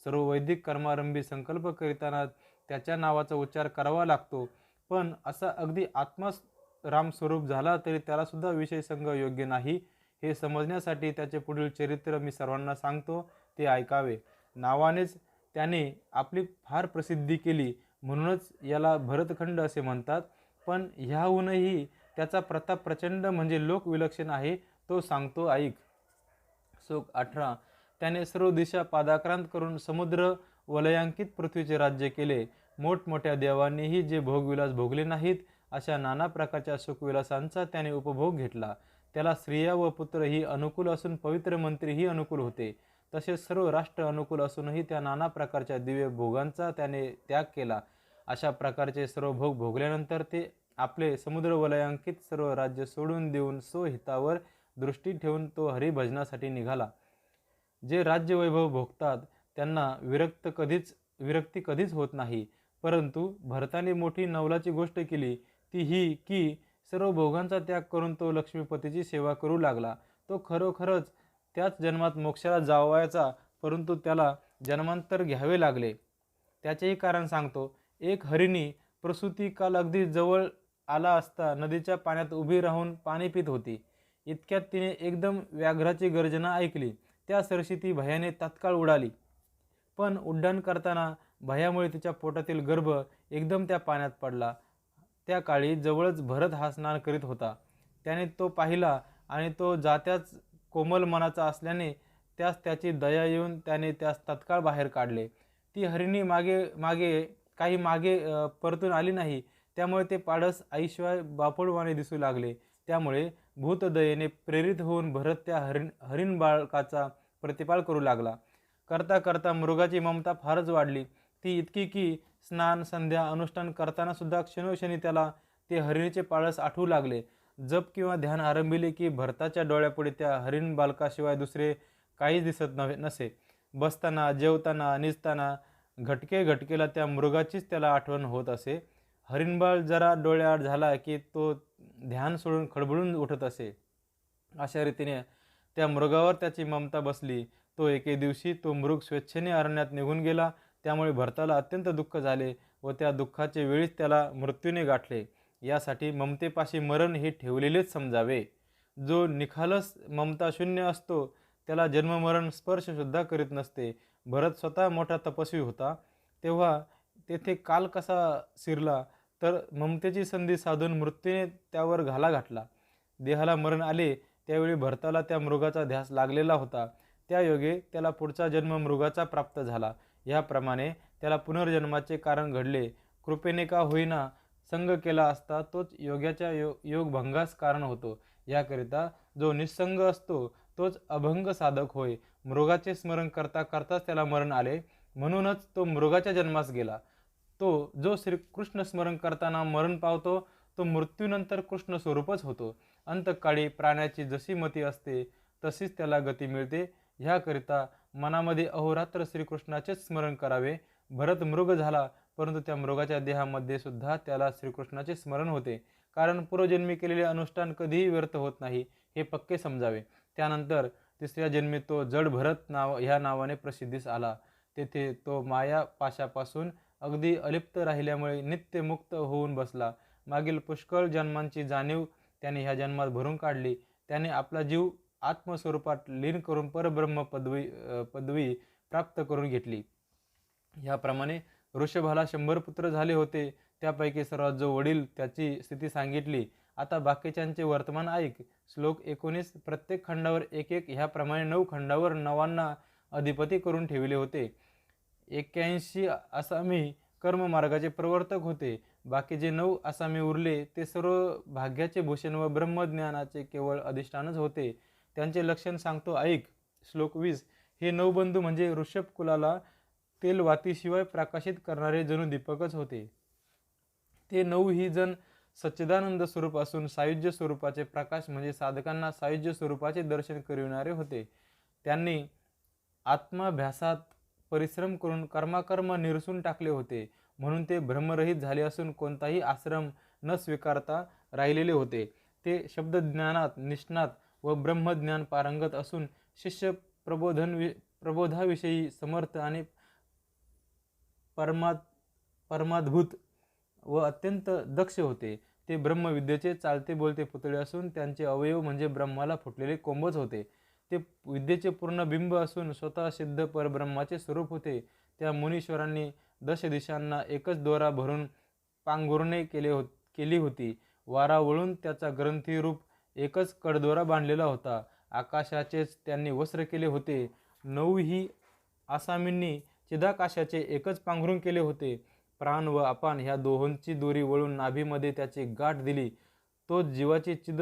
सर्व वैदिक कर्मारंभी संकल्प करीताना त्याच्या नावाचा उच्चार करावा लागतो. पण असा अगदी आत्माच रामस्वरूप झाला तरी त्याला सुद्धा विषय संग योग्य नाही. हे समजण्यासाठी त्याचे पुढील चरित्र मी सर्वांना सांगतो, ते ऐकावे. नावानेच त्याने आपली फार प्रसिद्धी केली म्हणूनच याला भरतखंड असे म्हणतात. पण ह्याहूनही त्याचा प्रताप प्रचंड म्हणजे लोकविलक्षण आहे, तो सांगतो, ऐक. श्लोक 18. त्याने सर्व दिशा पादाक्रांत करून समुद्र वलयांकित पृथ्वीचे राज्य केले. मोठमोठ्या देवांनीही जे भोगविलास भोगले नाहीत अशा नाना प्रकारच्या सुखविलासांचा त्याने उपभोग घेतला. त्याला स्त्रिया व पुत्र ही अनुकूल असून पवित्र मंत्रीही अनुकूल होते. तसेच सर्व राष्ट्र अनुकूल असूनही त्या नाना प्रकारच्या दिव्य भोगांचा त्याने त्याग केला. अशा प्रकारचे सर्व भोग भोगल्यानंतर ते आपले समुद्र वलयांकित सर्व राज्य सोडून देऊन स्वहितावर दृष्टी ठेवून तो हरिभजनासाठी निघाला. जे राज्यवैभव भोगतात त्यांना विरक्ती कधीच होत नाही. परंतु भरताने मोठी नवलाची गोष्ट केली ती ही की सर्व भोगांचा त्याग करून तो लक्ष्मीपतीची सेवा करू लागला. तो खरोखरच त्याच जन्मात मोक्षाला जावायचा, परंतु त्याला जन्मांतर घ्यावे लागले. त्याचेही कारण सांगतो. एक हरिणी प्रसूती काल अगदी जवळ आला असता नदीच्या पाण्यात उभी राहून पाणी पित होती. इतक्यात तिने एकदम व्याघ्राची गर्जना ऐकली. त्या सरशी ती भयाने तात्काळ उडाली. पण उड्डाण करताना भयामुळे तिच्या पोटातील गर्भ एकदम त्या पाण्यात पडला. त्या काळी जवळच भरत हा स्नान करीत होता. त्याने तो पाहिला आणि तो जात्याच कोमल मनाचा असल्याने त्यास त्याची दया येऊन त्याने त्यास तत्काळ बाहेर काढले. ती हरिणी मागे परतून आली नाही. त्यामुळे ते पाडस आईशिवाय बापडवाने दिसू लागले. त्यामुळे भूतदयेने प्रेरित होऊन भरत त्या हरिण बाळकाचा प्रतिपाल करू लागला. करता करता मृगाची ममता फारच वाढली. ती इतकी की स्नान संध्या अनुष्ठान करताना सुद्धा क्षणोक्षणी त्याला ते हरिणीचे पाळस आठवू लागले. जप किंवा ध्यान आरंभिले की भरताच्या डोळ्यापुढे त्या हरिण बालकाशिवाय दुसरे काहीच दिसत नसे. बसताना, जेवताना, निजताना घटकेला त्या मृगाचीच त्याला आठवण होत असे. हरिणबाळ जरा डोळ्याआड झाला की तो ध्यान सोडून खडबडून उठत असे. अशा रीतीने त्या मृगावर त्याची ममता बसली. एके दिवशी तो मृग स्वेच्छेने अरण्यात निघून गेला. त्यामुळे भरताला अत्यंत दुःख झाले व त्या दुःखाचे वेळीच त्याला मृत्यूने गाठले. यासाठी ममतेपाशी मरण हे ठेवलेलेच समजावे. जो निखालस ममता शून्य असतो त्याला जन्ममरण स्पर्शसुद्धा करीत नसते. भरत स्वतः मोठा तपस्वी होता. तेव्हा तेथे काल कसा शिरला तर ममतेची संधी साधून मृत्यूने त्यावर घाला घातला. देहाला मरण आले त्यावेळी भरताला त्या मृगाचा ध्यास लागलेला होता. त्या योगे त्याला पुढचा जन्म मृगाचा प्राप्त झाला. याप्रमाणे त्याला पुनर्जन्माचे कारण घडले. कृपेने का होईना संग केला असता तोच योग्याच्या योगभंगास कारण होतो. याकरिता जो निस्संग असतो तोच अभंग साधक होय. मृगाचे स्मरण करता करताच त्याला मरण आले, म्हणूनच तो मृगाच्या जन्मास गेला. जो श्रीकृष्ण स्मरण करताना मरण पावतो तो मृत्यूनंतर कृष्ण स्वरूपच होतो. अंतकाळी प्राण्याची जशी मती असते तशीच त्याला गती मिळते. ह्याकरिता मनामध्ये अहोरात्र श्रीकृष्णाचेच स्मरण करावे. भरत मृग झाला, परंतु त्या मृगाच्या देहामध्ये सुद्धा त्याला श्रीकृष्णाचे स्मरण होते. कारण पूर्वजन्मी केलेले अनुष्ठान कधीही व्यर्थ होत नाही हे पक्के समजावे. त्यानंतर तिसऱ्या जन्मी तो जड भरत ह्या नावाने प्रसिद्धीस आला. तेथे तो माया पाशापासून अगदी अलिप्त राहिल्यामुळे नित्य मुक्त होऊन बसला. मागील पुष्कळ जन्मांची जाणीव त्याने ह्या जन्मात भरून काढली. त्याने आपला जीव आत्मस्वरूपात लीन करून परब्रह्म पदवी प्राप्त करून घेतली. ह्याप्रमाणे ऋषभाला 100 पुत्र झाले होते. त्यापैकी सर्वात जो वडील त्याची स्थिती सांगितली. आता बाकीच्यांचे वर्तमान ऐक. श्लोक 19. प्रत्येक खंडावर एक ह्याप्रमाणे 9 खंडावर 9 अधिपती करून ठेवले होते. 81 आसामी कर्ममार्गाचे प्रवर्तक होते. बाकी जे 9 आसामी उरले ते सर्व भाग्याचे भूषण व ब्रह्मज्ञानाचे केवळ अधिष्ठानच होते. त्यांचे लक्षण सांगतो ऐक. श्लोक 20. हे 9 बंधू म्हणजे ऋषभ कुलाला तेलवातीशिवाय प्रकाशित करणारे जणू दीपकच होते. ते 9 ही जण सच्चिदानंद स्वरूप असून सायुज्य स्वरूपाचे प्रकाश म्हणजे साधकांना सायुज्य स्वरूपाचे दर्शन करविणारे होते. त्यांनी आत्माभ्यासात परिश्रम करून कर्माकर्म निरसून टाकले होते, म्हणून ते ब्रह्मरहित झाले असून कोणताही आश्रम न स्वीकारता राहिलेले होते. ते शब्दज्ञानात निष्णात व ब्रह्मज्ञान पारंगत असून शिष्य प्रबोधाविषयी समर्थ आणि परमाद्भूत व अत्यंत दक्ष होते. ते ब्रह्मविद्येचे चालते बोलते पुतळे असून त्यांचे अवयव म्हणजे ब्रह्माला फुटलेले कोंबच होते. ते विद्येचे पूर्ण बिंब असून स्वतः सिद्ध परब्रह्माचे स्वरूप होते. त्या मुनीश्वरांनी 10 दिशांना एकच दोरा भरून पांघरुणे केली होती. वारा वळून त्याचा ग्रंथी रूप एकच कडदोरा बांधलेला होता. आकाशाचेच त्यांनी वस्त्र केले होते. 9 ही आसामींनी चिदाकाशाचे एकच पांघरुण केले होते. प्राण व अपान ह्या दोहोंची दोरी वळून नाभीमध्ये त्याची गाठ दिली. तोच जीवाची चिद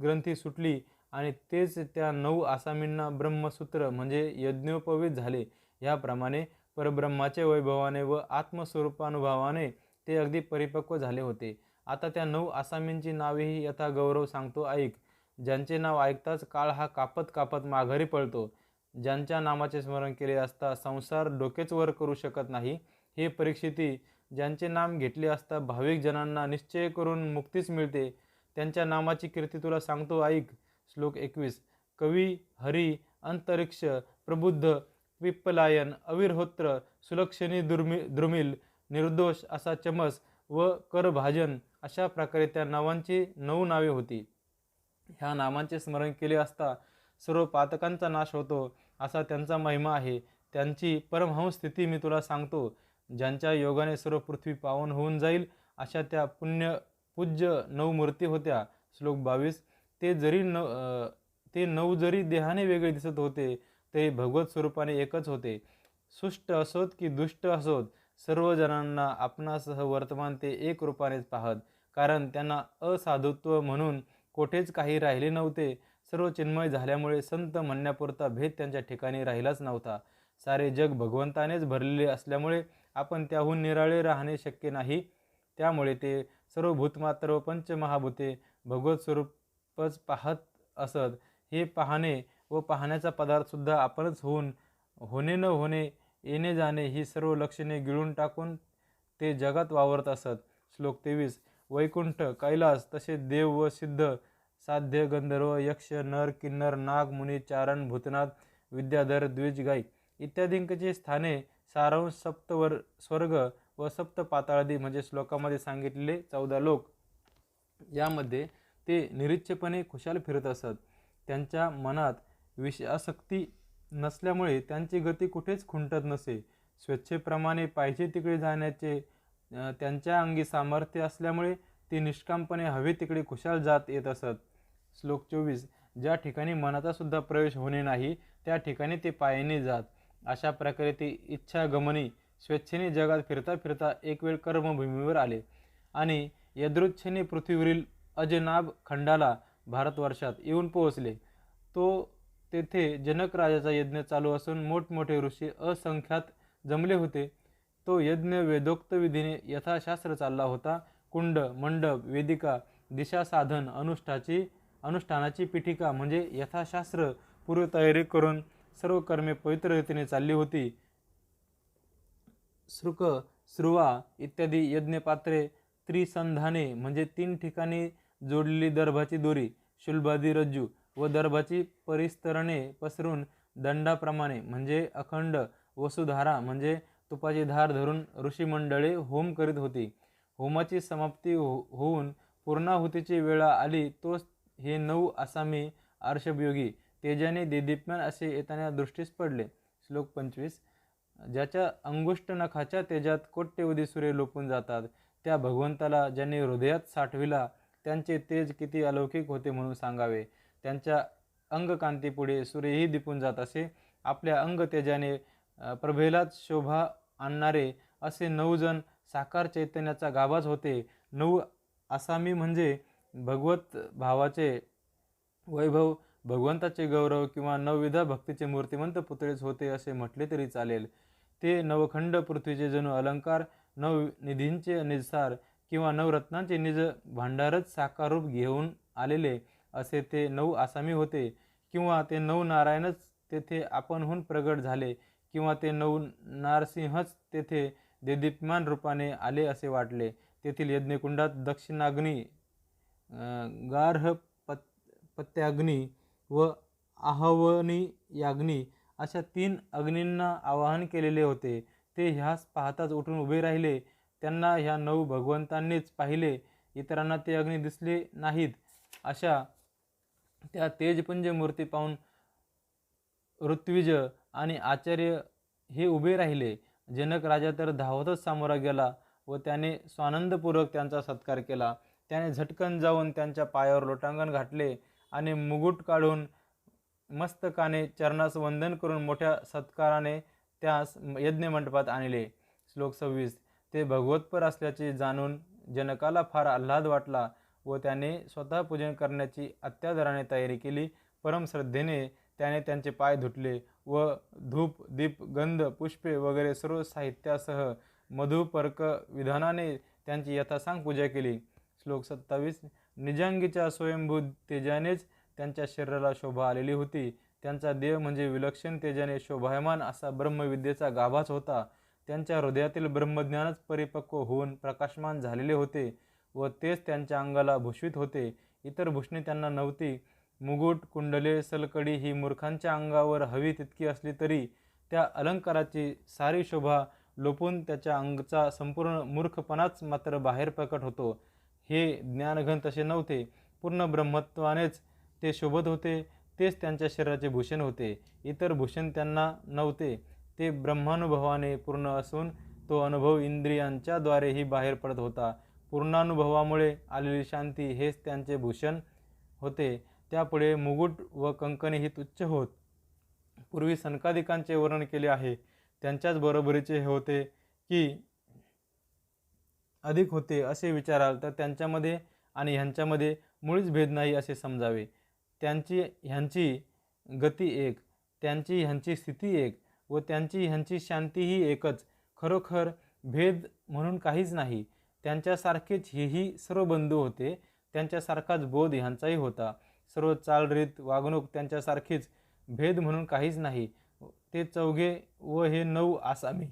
ग्रंथी सुटली आणि तेच त्या 9 आसामींना ब्रह्मसूत्र म्हणजे यज्ञोपवीत झाले. याप्रमाणे परब्रह्माचे वैभवाने व आत्मस्वरूपानुभावाने ते अगदी परिपक्व झाले होते. आता त्या 9 आसामींची नावेही यथा गौरव सांगतो ऐक. ज्यांचे नाव ऐकताच काळ हा कापत कापत माघारी पळतो. ज्यांच्या नामाचे स्मरण केले असता संसार डोकेच वर करू शकत नाही, हे परीक्षिती ज्यांचे नाम घेतले असता भाविक जनांना निश्चय करून मुक्तीच मिळते, त्यांच्या नामाची कीर्ती तुला सांगतो ऐक. श्लोक 21. कवी, हरी, अंतरिक्ष, प्रबुद्ध, पिप्पलायन, अविर्होत्र, सुलक्षणी, द्रुमिल, निर्दोष असा चमस व करभाजन अशा प्रकारे त्या नावांची 9 नावे होती. ह्या नामांचे स्मरण केले असता सर्व पातकांचा नाश होतो असा त्यांचा महिमा आहे. त्यांची परमहंस स्थिती मी तुला सांगतो. ज्यांच्या योगाने सर्व पृथ्वी पावन होऊन जाईल अशा त्या पूज्य 9 मूर्ती होत्या. श्लोक 22. ते 9 जरी देहाने वेगळे दिसत होते तरी भगवत स्वरूपाने एकच होते. सुष्ट असोत की दुष्ट असोत सर्व जणांना आपणासह वर्तमान ते एक रूपानेच पाहत, कारण त्यांना असाधुत्व म्हणून कोठेच काही राहिले नव्हते. सर्व चिन्मय झाल्यामुळे संत म्हणण्यापुरता भेद त्यांच्या ठिकाणी राहिलाच नव्हता. सारे जग भगवंतानेच भरलेले असल्यामुळे आपण त्याहून निराळे राहणे शक्य नाही. त्यामुळे ते सर्व भूतमात्र व पंचमहाभूते भगवत स्वरूपच पाहत असत. हे पाहणे व पाहण्याचा पदार्थसुद्धा आपणच होणे न होणे, येणे जाणे ही सर्व लक्षणे गिळून टाकून ते जगात वावरत असत. श्लोक 23. वैकुंठ, कैलास, तसे देव व सिद्ध, साध्य, गंधर्व, यक्ष, नर, किन्नर, नाग, मुनी, चारण, भूतनाथ, विद्याधर, द्विज, गायक इत्यादींची स्थाने, सारांश, स्वर्ग व सप्त पाताळादी म्हणजे श्लोकामध्ये सांगितलेले 14 लोक, यामध्ये ते निरीच्छपणे खुशाल फिरत असत. त्यांच्या मनात विषयासक्ती नसल्यामुळे त्यांची गती कुठेच खुंटत नसे. स्वेच्छेप्रमाणे पाहिजे तिकडे जाण्याचे त्यांच्या अंगी सामर्थ्य असल्यामुळे ते निष्कामपणे हवे तिकडे खुशाल जात येत असत. श्लोक 24. ज्या ठिकाणी मनाचा सुद्धा प्रवेश होणे नाही त्या ठिकाणी ते पायाने जात. अशा प्रकारे ते इच्छागमनी स्वेच्छेने जगात फिरता फिरता एक वेळ कर्मभूमीवर आले आणि यदृच्छेने पृथ्वीवरील अजनाब खंडाला भारतवर्षात येऊन पोहोचले. तेथे जनक राजाचा यज्ञ चालू असून मोठमोठे ऋषी असंख्यात जमले होते. तो यज्ञ वेदोक्त विधीने यथाशास्त्र चालला होता. कुंड, मंडप, वेदिका, दिशासाधन, अनुष्ठानाची पीठिका म्हणजे यथाशास्त्र पूर्वतयारी करून सर्व कर्मे पवित्र रीतीने चालली होती. श्रुक, श्रुवा इत्यादी यज्ञपात्रे, त्रिसंधाने म्हणजे 3 ठिकाणी जोडलेली दर्भाची दोरी, शुल्बादी रज्जू व दर्भाची परिस्तरणे पसरून दंडाप्रमाणे म्हणजे अखंड वसुधारा म्हणजे तुपाची धार धरून ऋषीमंडळे होम करीत होती. होमाची समाप्ती होऊन पूर्णाहुतीची वेळा आली तोच हे 9 आसामी अर्षभयोगी तेजाने देदीप्यमान असे येताना दृष्टीस पडले. श्लोक 25. ज्याच्या अंगुष्ठ नखाच्या तेजात कोट्यवधी सूर्य लोपून जातात त्या भगवंताला ज्यांनी हृदयात साठविला त्यांचे तेज किती अलौकिक होते म्हणून सांगावे. त्यांच्या अंगकांतीपुढे सूर्यही दिपून जात असे. आपल्या अंग तेजाने प्रभेलात शोभा आणणारे असे 9 जण साकार चैतन्याचा गाभाच होते. 9 आसामी म्हणजे भगवत भावाचे वैभव, भगवंताचे गौरव किंवा 9विधा भक्तीचे मूर्तिमंत पुतळेच होते असे म्हटले तरी चालेल. ते नवखंड पृथ्वीचे जणू अलंकार, 9 निधींचे निजसार किंवा 9 रत्नांचे निज भांडारच साकार रूप घेऊन आलेले असे ते 9 आसामी होते. किंवा ते 9 नारायणच तेथे आपणहून प्रगट झाले किंवा ते 9 नारसिंहच तेथे देदीप्यमान रूपाने आले असे वाटले. तेथील यज्ञकुंडात दक्षिणाग्नी, गार्हपत्याग्नी व आहवनीयाग्नी अशा 3 अग्नींना आवाहन केलेले होते. ते ह्यास पाहताच उठून उभे राहिले. त्यांना ह्या 9 भगवंतांनीच पाहिले, इतरांना ते अग्नी दिसले नाहीत. अशा त्या तेजपुंज मूर्ती पाहून ऋत्विज आणि आचार्य हे उभे राहिले. जनक राजा तर धावतच सामोरा गेला व त्याने स्वानंदपूर्वक त्यांचा सत्कार केला. त्याने झटकन जाऊन त्यांच्या पायावर लोटांगण घातले आणि मुकुट काढून मस्तकाने चरणास वंदन करून मोठ्या सत्काराने त्यास यज्ञमंडपात आणले. श्लोक 26. ते भगवतपर असल्याचे जाणून जनकाला फार आल्हाद वाटला व त्याने स्वतः पूजन करण्याची अत्यादराने तयारी केली. परमश्रद्धेने त्याने त्यांचे पाय धुतले व धूप, दीप, गंध, पुष्पे वगैरे सर्व साहित्यासह मधुपर्क विधानाने त्यांची यथासांग पूजा केली. श्लोक 27. निजांगीच्या स्वयंभू तेजानेच त्यांच्या शरीराला शोभा आलेली होती. त्यांचा देह म्हणजे विलक्षण तेजाने शोभायमान असा ब्रह्मविद्येचा गाभाच होता. त्यांच्या हृदयातील ब्रह्मज्ञानच परिपक्व होऊन प्रकाशमान झालेले होते व तेच त्यांच्या अंगाला भूषवित होते. इतर भूषणे त्यांना नव्हती. मुकुट, कुंडले, सलकडी ही मूर्खांच्या अंगावर हवी तितकी असली तरी त्या अलंकाराची सारी शोभा लोपून त्याच्या अंगचा संपूर्ण मूर्खपणाच मात्र बाहेर प्रकट होतो. हे ज्ञानघन तसे नव्हते. पूर्ण ब्रह्मत्वानेच ते शोभत होते. तेच त्यांच्या शरीराचे भूषण होते. इतर भूषण त्यांना नव्हते. ते ब्रह्मानुभवाने पूर्ण असून तो अनुभव इंद्रियांच्या द्वारेही बाहेर पडत होता. पूर्णानुभवामुळे आलेली शांती हेच त्यांचे भूषण होते. त्यापुढे मुकुट व कंकणे ही तुच्छ होत. पूर्वी सनकादिकांचे वर्णन केले आहे त्यांच्याच बरोबरीचे हे होते की अधिक होते असे विचाराल तर त्यांच्यामध्ये आणि ह्यांच्यामध्ये मुळीच भेद नाही असे समजावे. ह्यांची गती एक, त्यांची ह्यांची स्थिती एक व त्यांची ह्यांची शांतीही एकच. खरोखर भेद म्हणून काहीच नाही. त्यांच्यासारखेच हेही सर्व बंधू होते. त्यांच्यासारखाच बोध ह्यांचाही होता. सर्व चालरीत वागणूक त्यांच्यासारखीच. भेद म्हणून काहीच नाही. ते चौघे व हे 9 आसामी,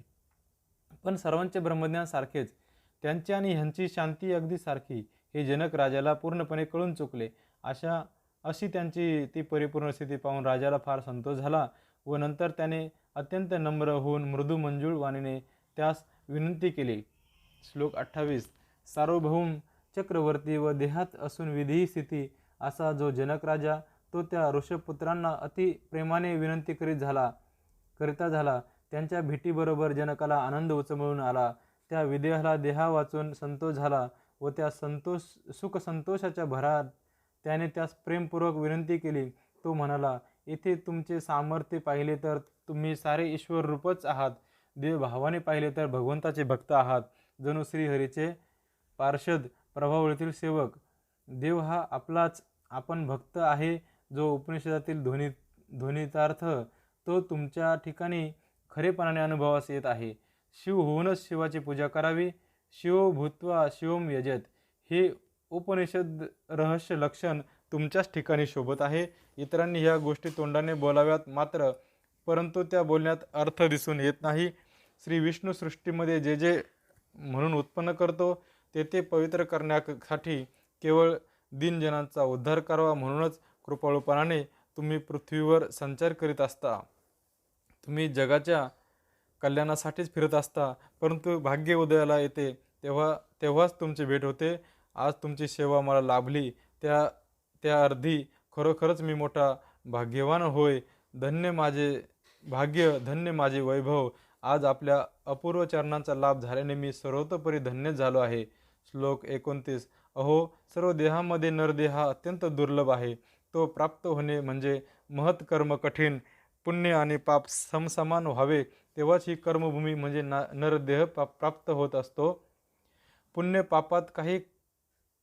पण सर्वांचे ब्रह्मज्ञान सारखेच. त्यांची आणि ह्यांची शांती अगदी सारखी. हे जनक राजाला पूर्णपणे कळून चुकले. अशी त्यांची ती परिपूर्ण स्थिती पाहून राजाला फार संतोष झाला व नंतर त्याने अत्यंत नम्र होऊन मृदू मंजूळ वाणीने त्यास विनंती केली. श्लोक 28. सार्वभौम चक्रवर्ती व देहात असून विधेयी स्थिती असा जो जनक राजा तो त्या ऋषभपुत्रांना अति प्रेमाने विनंती करिता झाला. त्यांच्या भेटीबरोबर जनकाला आनंद उचमळून आला. त्या विदेहाला देहा वाचून संतोष झाला व त्या सुखसंतोषाच्या भरात त्याने त्यास प्रेमपूर्वक विनंती केली. तो म्हणाला, येथे तुमचे सामर्थ्य पाहिले तर तुम्ही सारे ईश्वर रूपच आहात. देवभावाने पाहिले तर भगवंताचे भक्त आहात. जणू श्रीहरीचे पार्षद, प्रभावळीतील सेवक. देव हा आपलाच आपण भक्त आहे. जो उपनिषदातील ध्वनितार्थ तो तुमच्या ठिकाणी खरेपणाने अनुभवास येत आहे. शिव होऊनच शिवाची पूजा करावी. शिवो भूत्वा शिवम यजत हे उपनिषद रहस्य लक्षण तुमच्याच ठिकाणी शोभत आहे. इतरांनी ह्या गोष्टी तोंडाने बोलाव्यात मात्र, परंतु त्या बोलण्यात अर्थ दिसून येत नाही. श्री विष्णू सृष्टीमध्ये जे जे म्हणून उत्पन्न करतो ते पवित्र करण्यासाठी केवळ दीनजनांचा उद्धार करावा म्हणूनच कृपाळूपणाने तुम्ही पृथ्वीवर संचार करीत असता. तुम्ही जगाच्या कल्याणासाठीच फिरत असता. परंतु भाग्य उदयाला येते तेव्हाच तुमची भेट होते. आज तुमची सेवा मला लाभली त्या अर्धी खरोखरच मी मोठा भाग्यवान होय. धन्य माझे भाग्य, धन्य माझे वैभव. आज आपल्या अपूर्व चरणांचा लाभ झाल्याने मी सर्वतोपरी धन्य झालो आहे. श्लोक 29. अहो, सर्व देहामध्ये नरदेह हा अत्यंत दुर्लभ आहे. तो प्राप्त होणे म्हणजे महत्कर्म कठीण. पुण्य आणि पाप समसमान व्हावे तेव्हाच ही कर्मभूमी म्हणजे नरदेह प्राप्त होत असतो. पुण्य पापात काही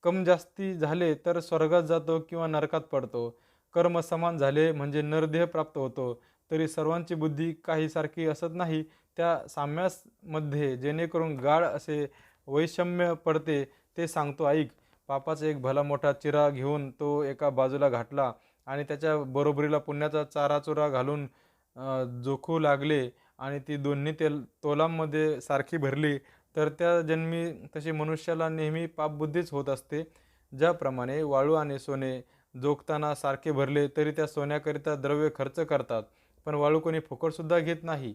कम जास्ती झाले तर स्वर्गात जातो किंवा नरकात पडतो. कर्म समान झाले म्हणजे नरदेह प्राप्त होतो. तरी सर्वांची बुद्धी काही सारखी असत नाही. त्या साम्यामध्ये जेणेकरून गाढ असे वैषम्य पडते ते सांगतो ऐक. पापाचा एक भला मोठा चिरा घेऊन तो एका बाजूला घातला आणि त्याच्या बरोबरीला पुण्याचा चाराचुरा घालून जोखू लागले आणि ती दोन्ही तोलांमध्ये सारखी भरली तर त्या जन्मी तशी मनुष्याला नेहमी पापबुद्धीच होत असते. ज्याप्रमाणे वाळू आणि सोने जोखताना सारखे भरले तरी त्या सोन्याकरिता द्रव्य खर्च करतात, पण वाळू कोणी फुकटसुद्धा घेत नाही.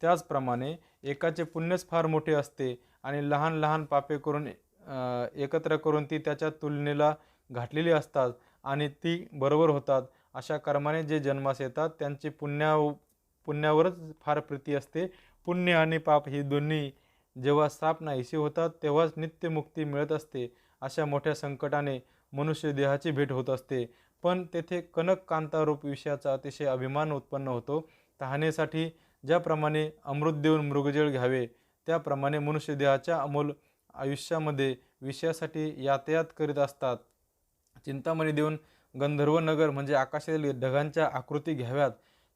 त्याचप्रमाणे एकाचे पुण्यच फार मोठे असते आणि लहान लहान पापे करून एकत्र करून ती त्याच्या तुलनेला घातलेली असतात आणि ती बरोबर होतात. अशा कर्माने जे जन्मास येतात त्यांची पुण्यावरच फार प्रीती असते. पुण्य आणि पाप ही दोन्ही जेव्हा साप नाहीशी होतात तेव्हाच नित्यमुक्ती मिळत असते. अशा मोठ्या संकटाने मनुष्य देहाची भेट होत असते, पण तेथे कनक कांतारूप विषयाचा अतिशय अभिमान उत्पन्न होतो. तहानेसाठी ज्याप्रमाणे अमृत देऊन मृगजळ घ्यावे त्याप्रमाणे मनुष्य देहाच्या अमोल आयुष्यामध्ये विषयासाठी यातायात करीत असतात. चिंतामणी देऊन गंधर्व नगर म्हणजे आकाशातील ढगांच्या आकृती घ्याव्यात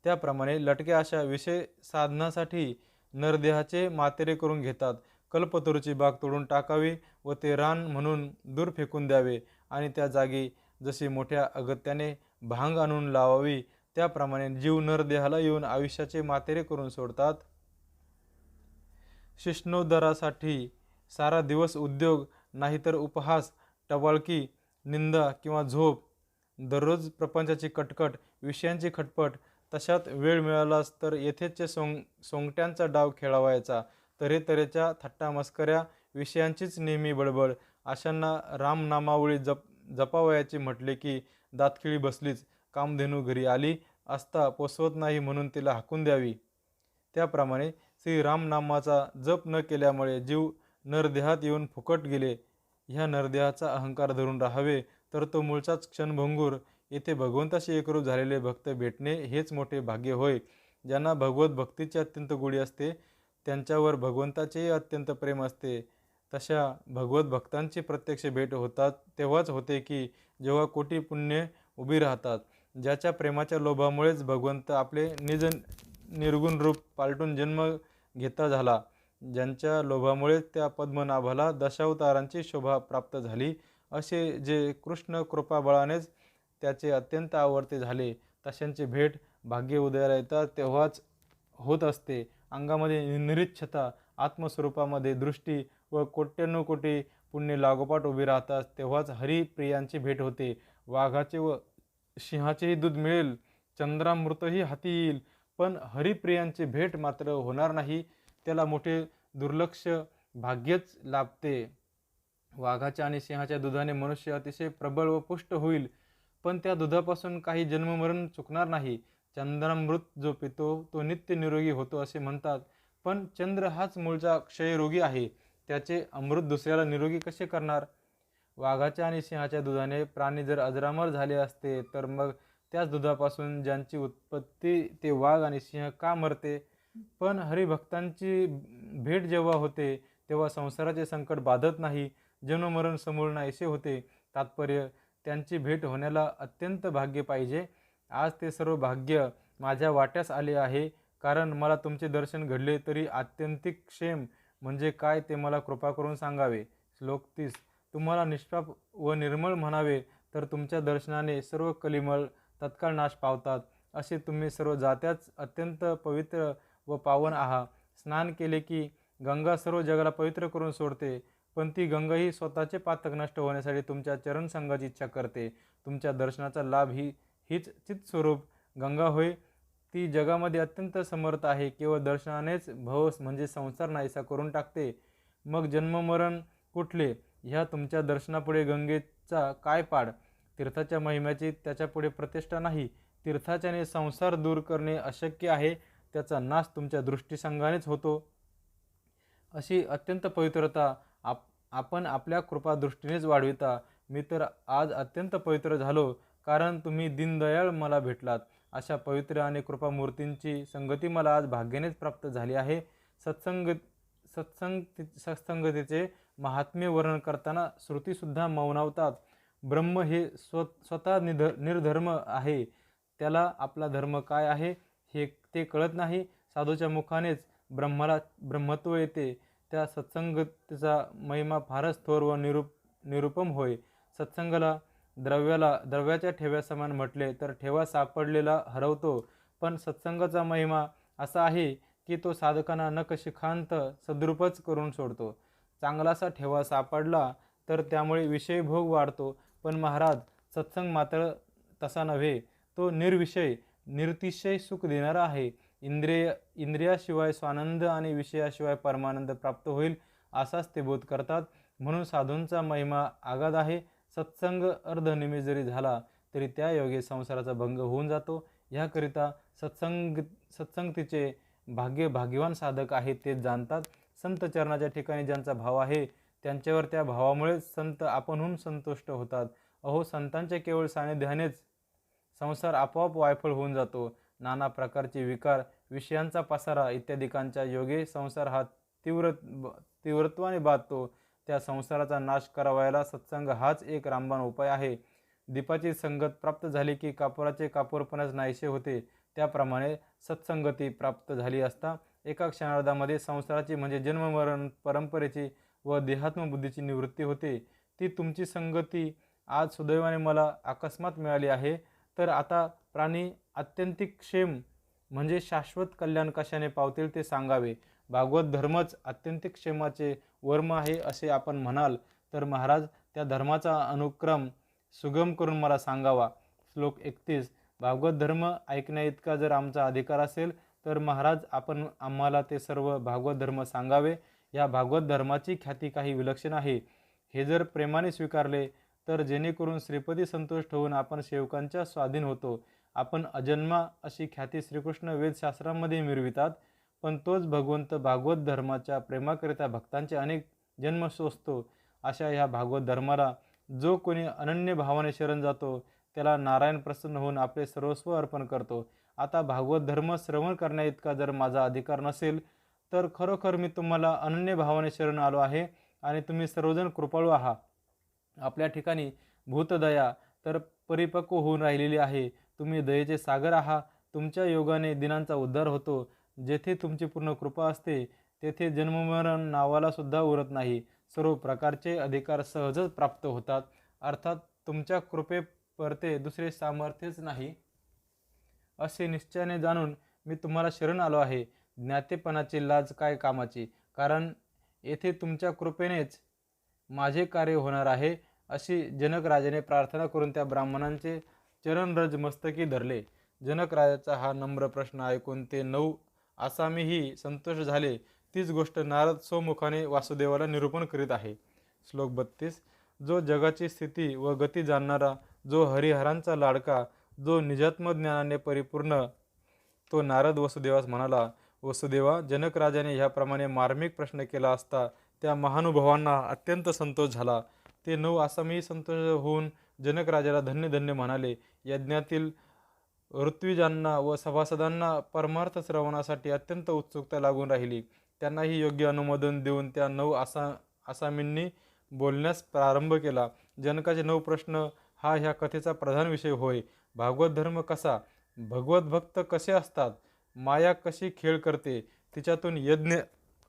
त्याप्रमाणे लटक्या अशा विषय साधनासाठी नरदेहाचे मातेरे करून घेतात. कल्पतरूची बाग तोडून टाकावी व ते रान म्हणून दूर फेकून द्यावे आणि त्या जागी जशी मोठ्या अगत्याने भांग आणून लावावी, त्याप्रमाणे जीव नरदेहाला येऊन आयुष्याचे मातेरे करून सोडतात. शिष्णोद्धारासाठी सारा दिवस उद्योग, नाहीतर उपहास, टवाळकी, निंदा किंवा झोप, दररोज प्रपंचाची कटकट, विषयांची खटपट. तशात वेळ मिळालाच तर येथेच सोंगट्यांचा डाव खेळावायचा. तऱ्हेतऱ्हेच्या थट्टा मस्कऱ्या, विषयांचीच नेहमी बडबड. अशांना रामनामावळी जपावयाची म्हटले की दातखिळी बसलीच. कामधेनू घरी आली असता पोसवत नाही म्हणून तिला हाकून द्यावी. त्याप्रमाणे श्रीरामनामाचा जप न केल्यामुळे जीव नरदेहात येऊन फुकट गेले. ह्या नरदेहाचा अहंकार धरून राहावे तर तो मूळचाच क्षणभंगूर. येथे भगवंताशी एकरूप झालेले भक्त भेटणे हेच मोठे भाग्य होय. ज्यांना भगवत भक्तीची अत्यंत गोडी असते, त्यांच्यावर भगवंताचेही अत्यंत प्रेम असते. तशा भगवत भक्तांची प्रत्यक्ष भेट होतात तेव्हाच होते की जेव्हा कोटी पुण्य उभी राहतात. ज्याच्या प्रेमाच्या लोभामुळेच भगवंत आपले निज निर्गुण रूप पालटून जन्म घेता झाला, ज्यांच्या लोभामुळेच त्या पद्मनाभाला दशावतारांची शोभा प्राप्त झाली, असे जे कृष्ण कृपाबळानेच त्याचे अत्यंत आवडते झाले, तशांची भेट भाग्य उदयाला येतात तेव्हाच होत असते. अंगामध्ये निरीच्छता, आत्मस्वरूपामध्ये दृष्टी व कोट्यानुकोटी पुण्य लागोपाठ उभी राहतात तेव्हाच हरिप्रियांची भेट होते. वाघाचे व सिंहाचेही दूध मिळेल, चंद्रामृतही हाती येईल, पण हरिप्रियांची भेट मात्र होणार नाही. त्याला मोठे दुर्लक्ष भाग्यच लाभते. वाघाच्या आणि सिंहाच्या दुधाने मनुष्य अतिशय प्रबळ व पुष्ट होईल, पण त्या दुधापासून काही जन्ममरण चुकणार नाही. चंद्रामृत जो पितो तो नित्य निरोगी होतो असे म्हणतात, पण चंद्र हाच मूळचा क्षयरोगी आहे. त्याचे अमृत दुसऱ्याला निरोगी कसे करणार? वाघाच्या आणि सिंहाच्या दुधाने प्राणी जर अजरामर झाले असते तर मग त्याच दुधापासून ज्यांची उत्पत्ती ते वाघ आणि सिंह का मरते? पण हरिभक्तांची भेट जेव्हा होते तेव्हा संसाराचे संकट बाधत नाही, जन्ममरण समूळ नाहीसे होते. तात्पर्य, त्यांची भेट होण्याला अत्यंत भाग्य पाहिजे. आज ते सर्व भाग्य माझ्या वाट्यास आले आहे, कारण मला तुमचे दर्शन घडले. तरी आत्यंतिक क्षेम म्हणजे काय ते मला कृपा करून सांगावे. श्लोक 30. तुम्हाला निष्पाप व निर्मळ म्हणावे तर तुमच्या दर्शनाने सर्व कलिमळ तत्काळ नाश पावतात. असे तुम्ही सर्व जात्याच अत्यंत पवित्र व पावन आहात. स्नान केले की गंगा सर्व जगाला पवित्र करून सोडते, पण ती गंगा ही स्वतःचे पातक नष्ट होण्यासाठी तुमच्या चरणसंगाची इच्छा करते. तुमच्या दर्शनाचा लाभ हीच चित्स्वरूप गंगा होय. ती जगामध्ये अत्यंत समर्थ आहे. केवळ दर्शनानेच भव म्हणजे संसार नाहीसा करून टाकते. मग जन्ममरण कुठले? ह्या तुमच्या दर्शनापुढे गंगेचा काय पाड? तीर्थाच्या महिम्याची त्याच्यापुढे प्रतिष्ठा नाही. तीर्थाच्याने संसार दूर करणे अशक्य आहे, त्याचा नाश तुमच्या दृष्टीसंगानेच होतो. अशी अत्यंत पवित्रता आपण आपल्या कृपादृष्टीनेच वाढविता. मी तर आज अत्यंत पवित्र झालो, कारण तुम्ही दीनदयाळ मला भेटलात. अशा पवित्र आणि कृपामूर्तींची संगती मला आज भाग्यानेच प्राप्त झाली आहे. सत्संगतीचे महात्म्य वर्णन करताना श्रुतीसुद्धा मौनावतात. ब्रह्म हे स्वतः निर्धर्म आहे. त्याला आपला धर्म काय आहे हे ते कळत नाही. साधूच्या मुखानेच ब्रह्माला ब्रह्मत्व येते. त्या सत्संगतीचा महिमा फारच थोर व निरुपम होय. सत्संगाला द्रव्याच्या ठेव्यासमान म्हटले तर ठेवा सापडलेला हरवतो, पण सत्संगाचा महिमा असा आहे की तो साधकांना नखशिखांत सद्रूपच करून सोडतो. चांगलासा ठेवा सापडला तर त्यामुळे विषयभोग वाढतो, पण महाराज, सत्संग मात्र तसा नव्हे. तो निर्विषय निरतिशय सुख देणारा आहे. इंद्रियाशिवाय स्वानंद आणि विषयाशिवाय परमानंद प्राप्त होईल असाच ते बोध करतात. म्हणून साधूंचा महिमा आगाध आहे. सत्संग अर्धनिमिष जरी झाला तरी त्या योगे संसाराचा भंग होऊन जातो. ह्याकरिता सत्संगतीचे भाग्यवान साधक आहेत तेच जाणतात. संत चरणाच्या ठिकाणी ज्यांचा भाव आहे त्यांच्यावर त्या भावामुळेच संत आपणहून संतुष्ट होतात. अहो, संतांच्या केवळ सानिध्यानेच संसार आपोआप वायफळ होऊन जातो. नाना प्रकारचे विकार, विषयांचा पसारा इत्यादिकांच्या योगे संसार हा तीव्रत्वाने बाधतो. त्या संसाराचा नाश करावयाला सत्संग हाच एक रामबाण उपाय आहे. दीपाची संगत प्राप्त झाली की कापुराचे कापूरपणाच नाहीसे होते, त्याप्रमाणे सत्संगती प्राप्त झाली असता एका क्षणार्धामध्ये संसाराची म्हणजे जन्ममरण परंपरेची व देहात्मबुद्धीची निवृत्ती होते. ती तुमची संगती आज सुदैवाने मला अकस्मात मिळाली आहे. तर आता प्राणी आत्यंतिक क्षेम म्हणजे शाश्वत कल्याण कशाने पावतील ते सांगावे. भागवत धर्मच आत्यंतिक क्षेमाचे वर्म आहे असे आपण म्हणाल तर महाराज त्या धर्माचा अनुक्रम सुगम करून मला सांगावा. श्लोक 31. भागवत धर्म ऐकण्याइतका जर आमचा अधिकार असेल तर महाराज आपण आम्हाला ते सर्व भागवत धर्म सांगावे. या भागवत धर्माची ख्याती काही विलक्षण आहे. हे जर प्रेमाने स्वीकारले तर जेणेकरून श्रीपती संतुष्ट होऊन आपण सेवकांच्या स्वाधीन होतो. आपण अजन्मा अशी ख्याती श्रीकृष्ण वेदशास्त्रांमध्ये मिरवितात, पण तोच भगवंत भागवत धर्माच्या प्रेमाकरिता भक्तांचे अनेक जन्म सोसतो. अशा ह्या भागवत धर्माला जो कोणी अनन्य भावाने शरण जातो त्याला नारायण प्रसन्न होऊन आपले सर्वस्व अर्पण करतो. आता भागवत धर्म श्रवण करण्याइतका जर माझा अधिकार नसेल तर खरोखर मी तुम्हाला अनन्य भावाने शरण आलो आहे आणि तुम्ही सर्वजण कृपाळू आहात. आपल्या ठिकाणी भूतदया तर परिपक्व होऊन राहिलेली आहे. तुम्ही दयेचे सागर आहात. तुमच्या योगाने दिनांचा उद्धार होतो. जेथे तुमची पूर्ण कृपा असते तेथे जन्ममरण नावाला सुद्धा उरत नाही. सर्व प्रकारचे अधिकार सहजच प्राप्त होतात. अर्थात तुमच्या कृपे परते दुसरे सामर्थ्यच नाही असे निश्चयाने जाणून मी तुम्हाला शरण आलो आहे. ज्ञातेपणाची लाज काय कामाची, कारण येथे तुमच्या कृपेनेच माझे कार्य होणार आहे. अशी जनक राजाने प्रार्थना करून त्या ब्राह्मणांचे चरणरज मस्तकी धरले. जनक राजाचा हा नम्र प्रश्न ऐकून ते 9 आसामीही संतोष झाले. तीच गोष्ट नारद स्वमुखाने वासुदेवाला निरूपण करीत आहे. श्लोक 32. जो जगाची स्थिती व गती जाणणारा, जो हरिहरांचा लाडका, जो निजात्मज्ञानाने परिपूर्ण, तो नारद वसुदेवास म्हणाला. वसुदेवा, जनक राजाने ह्याप्रमाणे मार्मिक प्रश्न केला असता त्या महानुभावांना अत्यंत संतोष झाला. ते 9 आसामीही संतोष होऊन जनक राजाला धन्य धन्य म्हणाले. यज्ञातील ऋत्विजांना व सभासदांना परमार्थ श्रवणासाठी अत्यंत उत्सुकता लागून राहिली. त्यांनाही योग्य अनुमोदन देऊन त्या 9 आसामींनी बोलण्यास प्रारंभ केला. जनकाचे 9 प्रश्न हा ह्या कथेचा प्रधान विषय होय. भागवत धर्म कसा, भगवत भक्त कसे असतात, माया कशी खेळ करते, तिच्यातून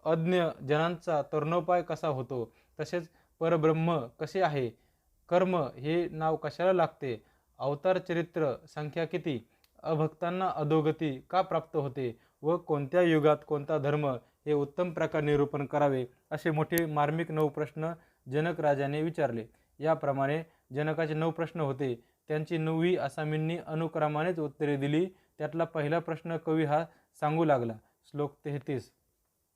अज्ञ जनांचा तरुणोपाय कसा होतो, तसेच परब्रह्म कसे आहे, कर्म हे नाव कशाला लागते, अवतार चरित्र संख्या किती, अभक्तांना अधोगती का प्राप्त होते व कोणत्या युगात कोणता धर्म हे उत्तम प्रकारे निरूपण करावे, असे मोठे मार्मिक 9 प्रश्न जनक राजाने विचारले. याप्रमाणे जनकाचे 9 प्रश्न होते. त्यांची 9ही आसामींनी अनुक्रमानेच उत्तरे दिली. त्यातला पहिला प्रश्न कवी हा सांगू लागला. श्लोक 33.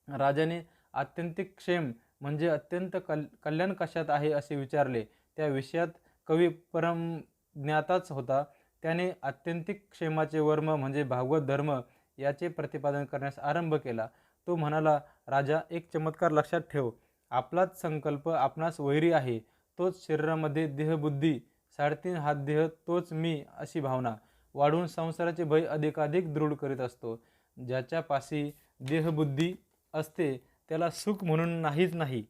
राजाने आत्यंतिक क्षेम म्हणजे अत्यंत कल्याण कशात आहे असे विचारले. त्या विषयात कवी परमज्ञाताच होता. त्याने आत्यंतिक क्षेमाचे वर्म म्हणजे भागवत धर्म याचे प्रतिपादन करण्यास आरंभ केला. तो म्हणाला, राजा, एक चमत्कार लक्षात ठेव. आपलाच संकल्प आपणास वैरी आहे. तोच शरीरामध्ये देहबुद्धी, 3.5 हात देह, तोच मी अशी भावना वाढवून संसाराचे भय अधिकाधिक दृढ करीत असतो. ज्याच्या पाशी देहबुद्धी असते त्याला सुख म्हणून नाहीच नाही.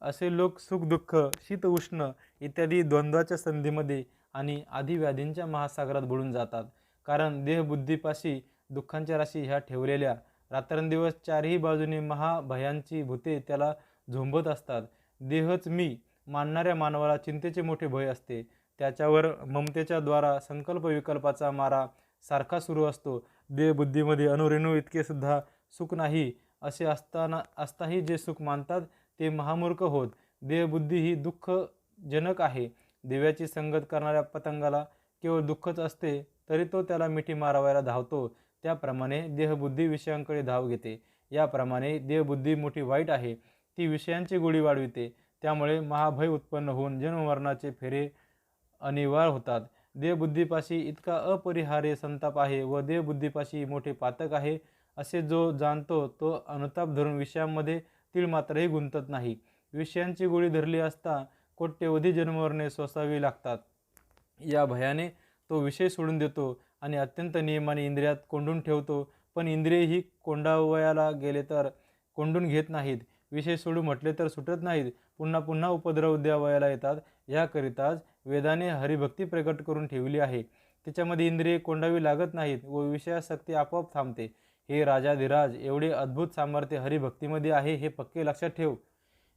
असे लोक सुख दुःख, शीत उष्ण इत्यादी द्वंद्वाच्या संधीमध्ये आणि आधिव्याधींच्या महासागरात बुडून जातात. कारण देहबुद्धीपाशी दुःखांच्या राशी ह्या ठेवलेल्या रात्रंदिवस चारही बाजूने महाभयांची भूते त्याला झोंबत असतात. देहच मी मानणाऱ्या मानवाला चिंतेचे मोठे भय असते. त्याच्यावर ममतेच्या द्वारा संकल्प विकल्पाचा मारा सारखा सुरू असतो. देहबुद्धीमध्ये अणुरेणू इतके सुद्धा सुख नाही असे असताही जे सुख मानतात ते महामूर्ख होत. देहबुद्धी ही दुःखजनक आहे. दिव्याची संगत करणाऱ्या पतंगाला केवळ दुःखच असते तरी तो त्याला मिठी मारावायला धावतो. त्याप्रमाणे देहबुद्धी विषयांकडे धाव घेते. याप्रमाणे देहबुद्धी मोठी वाईट आहे. ती विषयांची गोडी वाढविते. त्यामुळे महाभय उत्पन्न होऊन जन्ममरणाचे फेरे अनिवार्य होतात. देहबुद्धीपाशी इतका अपरिहार्य संताप आहे व देहबुद्धीपाशी मोठे पातक आहे असे जो जाणतो तो अनुताप धरून विषयांमध्ये तीळ मात्रही गुंतत नाही. विषयांची गोळी धरली असता कोट्यवधी जन्ममरणे सोसावी लागतात. या भयाने तो विषय सोडून देतो आणि अत्यंत नियमाने इंद्रियात कोंडून ठेवतो. पण इंद्रिय ही कोंडावयाला गेले तर कोंडून घेत नाहीत. विषय सोडू म्हटले तर सुटत नाहीत. पुन्हा पुन्हा उपद्रव द्यावयाला येतात. याकरिताच वेदाने हरिभक्ती प्रकट करून ठेवली आहे. तिच्यामध्ये इंद्रिये कोंडावी लागत नाहीत व विषयासक्ती आपोआप थांबते. हे राजाधिराज, एवढे अद्भुत सामर्थ्य हरिभक्तीमध्ये आहे हे पक्के लक्षात ठेव.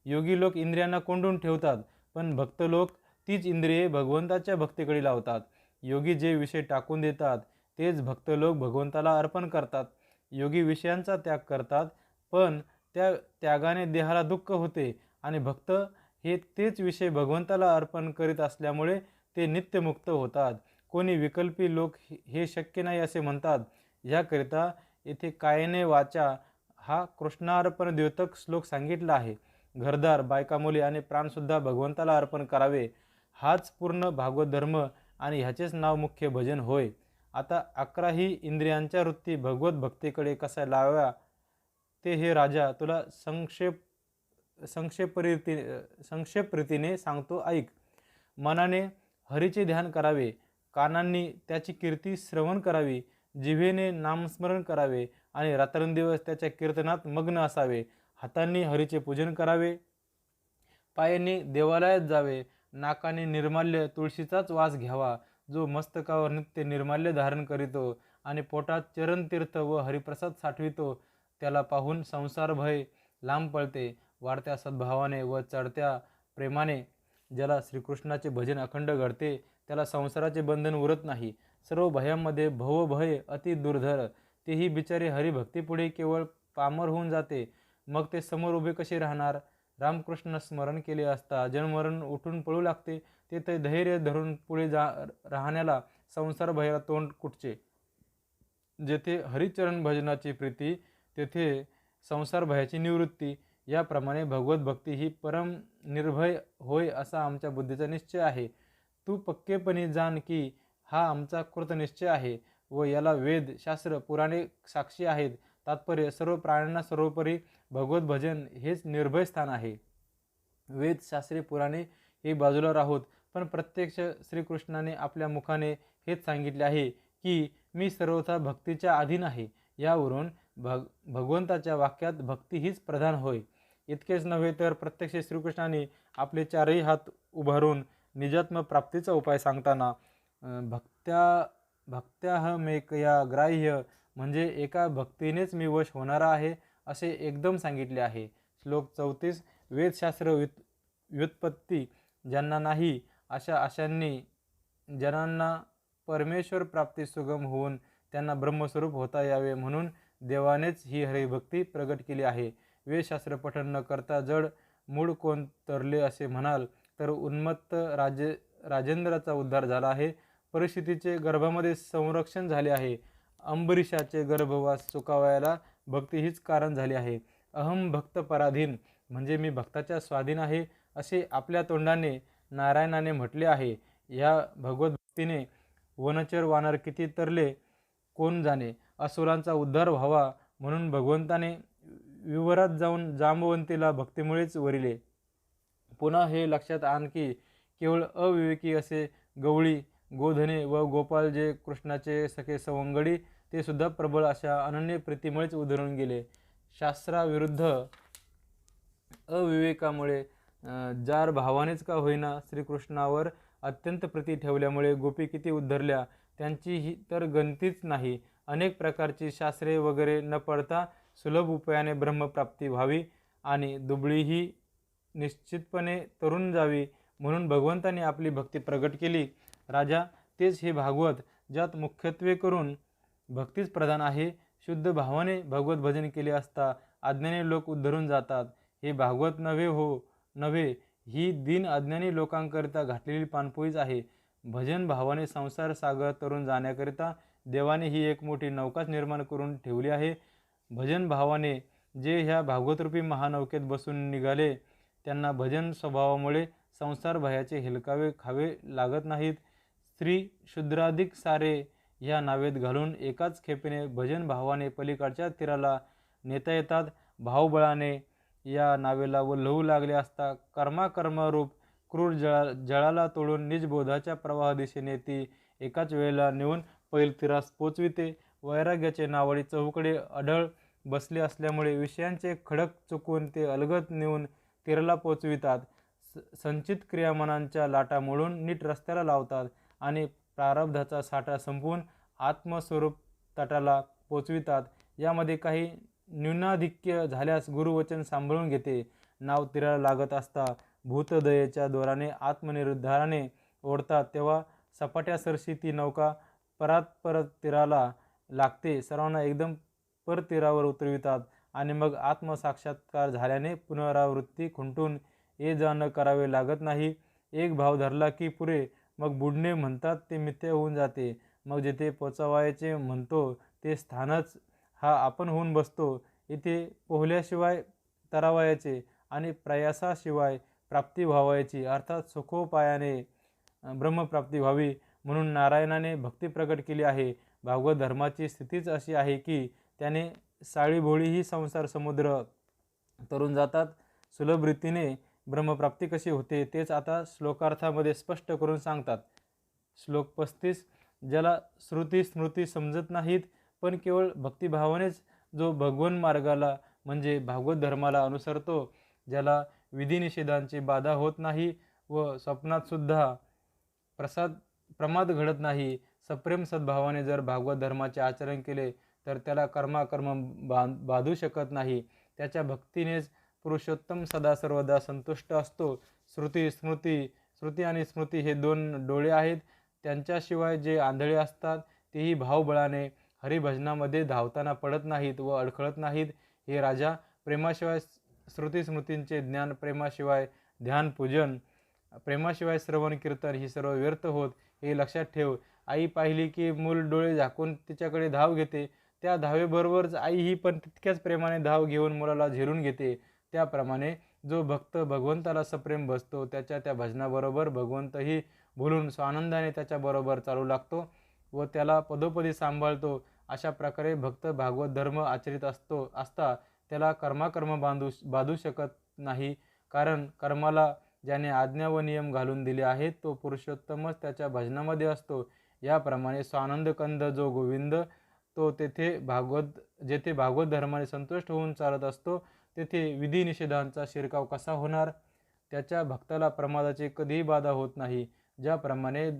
योगी लोक इंद्रियांना कोंडून ठेवतात, पण भक्त लोक तीच इंद्रिये भगवंताच्या भक्तीकडे लावतात. योगी जे विषय टाकून देतात तेच भक्त लोक भगवंताला अर्पण करतात. योगी विषयांचा त्याग करतात, पण त्या त्यागाने देहाला दुःख होते आणि भक्त हे तेच विषय भगवंताला अर्पण करीत असल्यामुळे ते नित्यमुक्त होतात. कोणी विकल्पी लोक हे शक्य नाही असे म्हणतात. ह्याकरिता येथे कायने वाचा हा कृष्णार्पण द्योतक श्लोक सांगितला आहे. घरदार, बायका, मुली आणि प्राणसुद्धा भगवंताला अर्पण करावे, हाच पूर्ण भागवत धर्म आणि ह्याचेच नाव मुख्य भजन होय. आता 11ही इंद्रियांच्या वृत्ती भगवत भक्तीकडे कसा लावाव्या ते हे राजा तुला संक्षेप रीतीने सांगतो ऐक. मनाने हरीचे ध्यान करावे, कानांनी त्याची कीर्ती श्रवण करावी, जिव्हेने नामस्मरण करावे आणि रात्रंदिवस त्याच्या कीर्तनात मग्न असावे. हातांनी हरीचे पूजन करावे, पायांनी देवालयात जावे, नाकाने निर्माल्य तुळशीचाच वास घ्यावा. जो मस्तकावर नित्य निर्माल्य धारण करीतो आणि पोटात चरणतीर्थ व हरिप्रसाद साठवितो त्याला पाहून संसार भय लांब पळते. वाढत्या सद्भावाने व चढत्या प्रेमाने ज्याला श्रीकृष्णाचे भजन अखंड घडते त्याला संसाराचे बंधन उरत नाही. सर्व भयांमध्ये भवभय अति दुर्धर, तेही बिचारे हरिभक्तीपुढे केवळ पामर होऊन जाते. मग ते समोर उभे कसे राहणार? रामकृष्ण स्मरण केले असता जन्मरण उठून पळू लागते. ते तर धैर्य धरून पुढे राहण्याला संसार भयाला तोंड कुठचे. जेथे हरिचरण भजनाची प्रीती तेथे संसार भयाची निवृत्ती. याप्रमाणे भगवत भक्ती ही परम निर्भय होय असा आमच्या बुद्धीचा निश्चय आहे. तू पक्केपणे जाण की हा आमचा कृतनिश्चय आहे व याला वेद, शास्त्र, पुराणे साक्षी आहेत. तात्पर्य सर्व प्राण्यांना सर्वोपरी भगवत भजन हेच निर्भय स्थान आहे. वेद, शास्त्रे, पुराणे हे बाजूला राहोत, पण प्रत्यक्ष श्रीकृष्णाने आपल्या मुखाने हेच सांगितले आहे की मी सर्वथा भक्तीच्या अधीन आहे. यावरून भगवंताच्या वाक्यात भक्ती हीच प्रधान होय. इतकेच नव्हे तर प्रत्यक्ष श्रीकृष्णाने आपले चारही हात उभारून निजात्म प्राप्तीचा उपाय सांगताना भक्त्याहमेकया ग्राह्य म्हणजे एका भक्तीनेच मी वश होणारा आहे असे एकदम सांगितले आहे. श्लोक 34. वेदशास्त्र व्युत्पत्ती ज्यांना नाही अशा आशांनी जनांना परमेश्वर प्राप्ती सुगम होऊन त्यांना ब्रह्मस्वरूप होता यावे म्हणून देवानेच ही हरिभक्ती प्रगट केली आहे. वेदशास्त्र पठण न करता जड मूळ कोण तरले असे म्हणाल तर उन्मत्त राजेंद्राचा उद्धार झाला आहे. परिस्थितीचे गर्भामध्ये संरक्षण झाले आहे. अंबरीशाचे गर्भवास चुकावायला भक्ती हीच कारण झाली आहे. अहम भक्त पराधीन म्हणजे मी भक्ताच्या स्वाधीन आहे असे आपल्या तोंडाने नारायणाने म्हटले आहे. या भगवत भक्तीने वनचर वानर किती तरले कोण जाणे. असुरांचा उद्धार व्हावा म्हणून भगवंताने विवरात जाऊन जांबवंतीला भक्तीमुळेच वरिले. पुन्हा हे लक्षात आण की केवळ अविवेकी असे गवळी, गोधने व गोपाल जे कृष्णाचे सखे सवंगडी ते सुद्धा प्रबळ अशा अनन्य प्रीतीमुळेच उधळून गेले. शास्त्राविरुद्ध अविवेकामुळे जार भावानेच का होईना श्रीकृष्णावर अत्यंत प्रीती ठेवल्यामुळे गोपी किती उद्धरल्या त्यांची ही तर गणतीच नाही. अनेक प्रकारची शास्त्रे वगैरे न पडता सुलभ उपायाने ब्रह्मप्राप्ती व्हावी आणि दुबळीही निश्चितपणे तरुण जावी म्हणून भगवंताने आपली भक्ती प्रगट केली. राजा, तेच हे भागवत ज्यात मुख्यत्वे करून भक्तीच प्रधान आहे. शुद्ध भावाने भगवत भजन केले असता अज्ञानी लोक उद्धरून जातात. हे भागवत नव्हे ही दीन अज्ञानी लोकांकरिता घातलेली पाणपोईच आहे. भजन भावाने संसार सागर तरुण जाण्याकरिता देवाने ही एक मोठी नौकाच निर्माण करून ठेवली आहे. भजन भावाने जे ह्या भागवतरूपी महानौकेत बसून निघाले त्यांना भजन स्वभावामुळे संसार भयाचे हेलकावे खावे लागत नाहीत. स्त्री शूद्राधिक सारे ह्या नावेत घालून एकाच खेपेने भजन भावाने पलीकडच्या तीराला नेता येतात. भावबळाने या नावेला वल्हवू लागले असता कर्माकर्मरूप क्रूर जळाला तोडून निजबोधाच्या प्रवाह दिशेने ती एकाच वेळेला नेऊन पैल तीरास पोचविते. वैराग्याचे नावाडी चहूकडे अढळ बसले असल्यामुळे विषयांचे खडक चुकवून ते अलगद नेऊन तीराला पोचवितात. संचित क्रियामनांच्या लाटा मोडून नीट रस्त्याला लावतात आणि प्रारब्धाचा साठा संपवून आत्मस्वरूप तटाला पोचवितात. यामध्ये काही न्यूनाधिक्य झाल्यास गुरुवचन सांभाळून घेते. नाव तीराला लागत असता भूतदयेच्या दोराने आत्मनिर्धाराने ओढतात तेव्हा सपाट्यासरशी ती नौका परत तीराला लागते, सर्वांना एकदम परतीरावर उतरवितात आणि मग आत्मसाक्षात्कार झाल्याने पुनरावृत्ती खुंटून ये जा न करावे लागत नाही. एक भाव धरला की पुरे, मग बुडणे म्हणतात ते मिथ्या होऊन जाते. मग जिथे पोचावायचे म्हणतो ते स्थानच हा आपण होऊन बसतो. इथे पोहल्याशिवाय तरावायचे आणि प्रयासाशिवाय प्राप्ती व्हावयाची, अर्थात सुखोपायाने ब्रह्मप्राप्ती व्हावी म्हणून नारायणाने भक्ती प्रकट केली आहे. भागवत धर्माची स्थितीच अशी आहे की त्याने साळीभोळीही संसार समुद्र तरून जातात. सुलभ रीतीने ब्रह्मप्राप्ती कशी होते तेच आता श्लोकार्थामध्ये स्पष्ट करून सांगतात. श्लोक 35. ज्याला श्रुती स्मृती समजत नाहीत, पण केवळ भक्तिभावानेच जो भगवन मार्गाला म्हणजे भागवत धर्माला अनुसरतो, ज्याला विधिनिषेधांची बाधा होत नाही व स्वप्नात सुद्धा प्रमाद घडत नाही, सप्रेम सद्भावाने जर भागवत धर्माचे आचरण केले तर त्याला कर्माकर्म बाधू शकत नाही. त्याच्या भक्तीनेच पुरुषोत्तम सदा सर्वदा संतुष्ट असतो. श्रुती आणि स्मृती हे दोन डोळे आहेत. त्यांच्याशिवाय जे आंधळे असतात तेही भावबळाने हरिभजनामध्ये धावताना पडत नाहीत व अडखळत नाहीत. हे राजा, प्रेमाशिवाय श्रुती स्मृतींचे ज्ञान, प्रेमाशिवाय ध्यान पूजन, प्रेमाशिवाय श्रवण कीर्तन ही सर्व व्यर्थ होत, हे लक्षात ठेव. आई पाहिली की मूल डोळे झाकून तिच्याकडे धाव घेते. त्या धावेबरोबरच आई ही पण तितक्याच प्रेमाने धाव घेऊन मुलाला झेलून घेते. त्याप्रमाणे जो भक्त भगवंताला सप्रेम भजतो त्याच्या त्या भजनाबरोबर भगवंतही भुलून स्वानंदाने त्याच्याबरोबर चालू लागतो व त्याला पदोपदी सांभाळतो. अशा प्रकारे भक्त भागवत धर्म आचरित असता त्याला कर्माकर्म बांधू शकत नाही. कारण कर्माला ज्याने आज्ञा व नियम घालून दिले आहेत तो पुरुषोत्तमच त्याच्या भजनामध्ये असतो. याप्रमाणे स्वानंद कंद जो गोविंद तो जेथे भागवत धर्माने संतुष्ट होऊन चालत असतो तेथे विधिनिषेधांचा शिरकाव कसा होणार? त्याच्या भक्ताला प्रमादाची कधीही बाधा होत नाही. ज्याप्रमाणे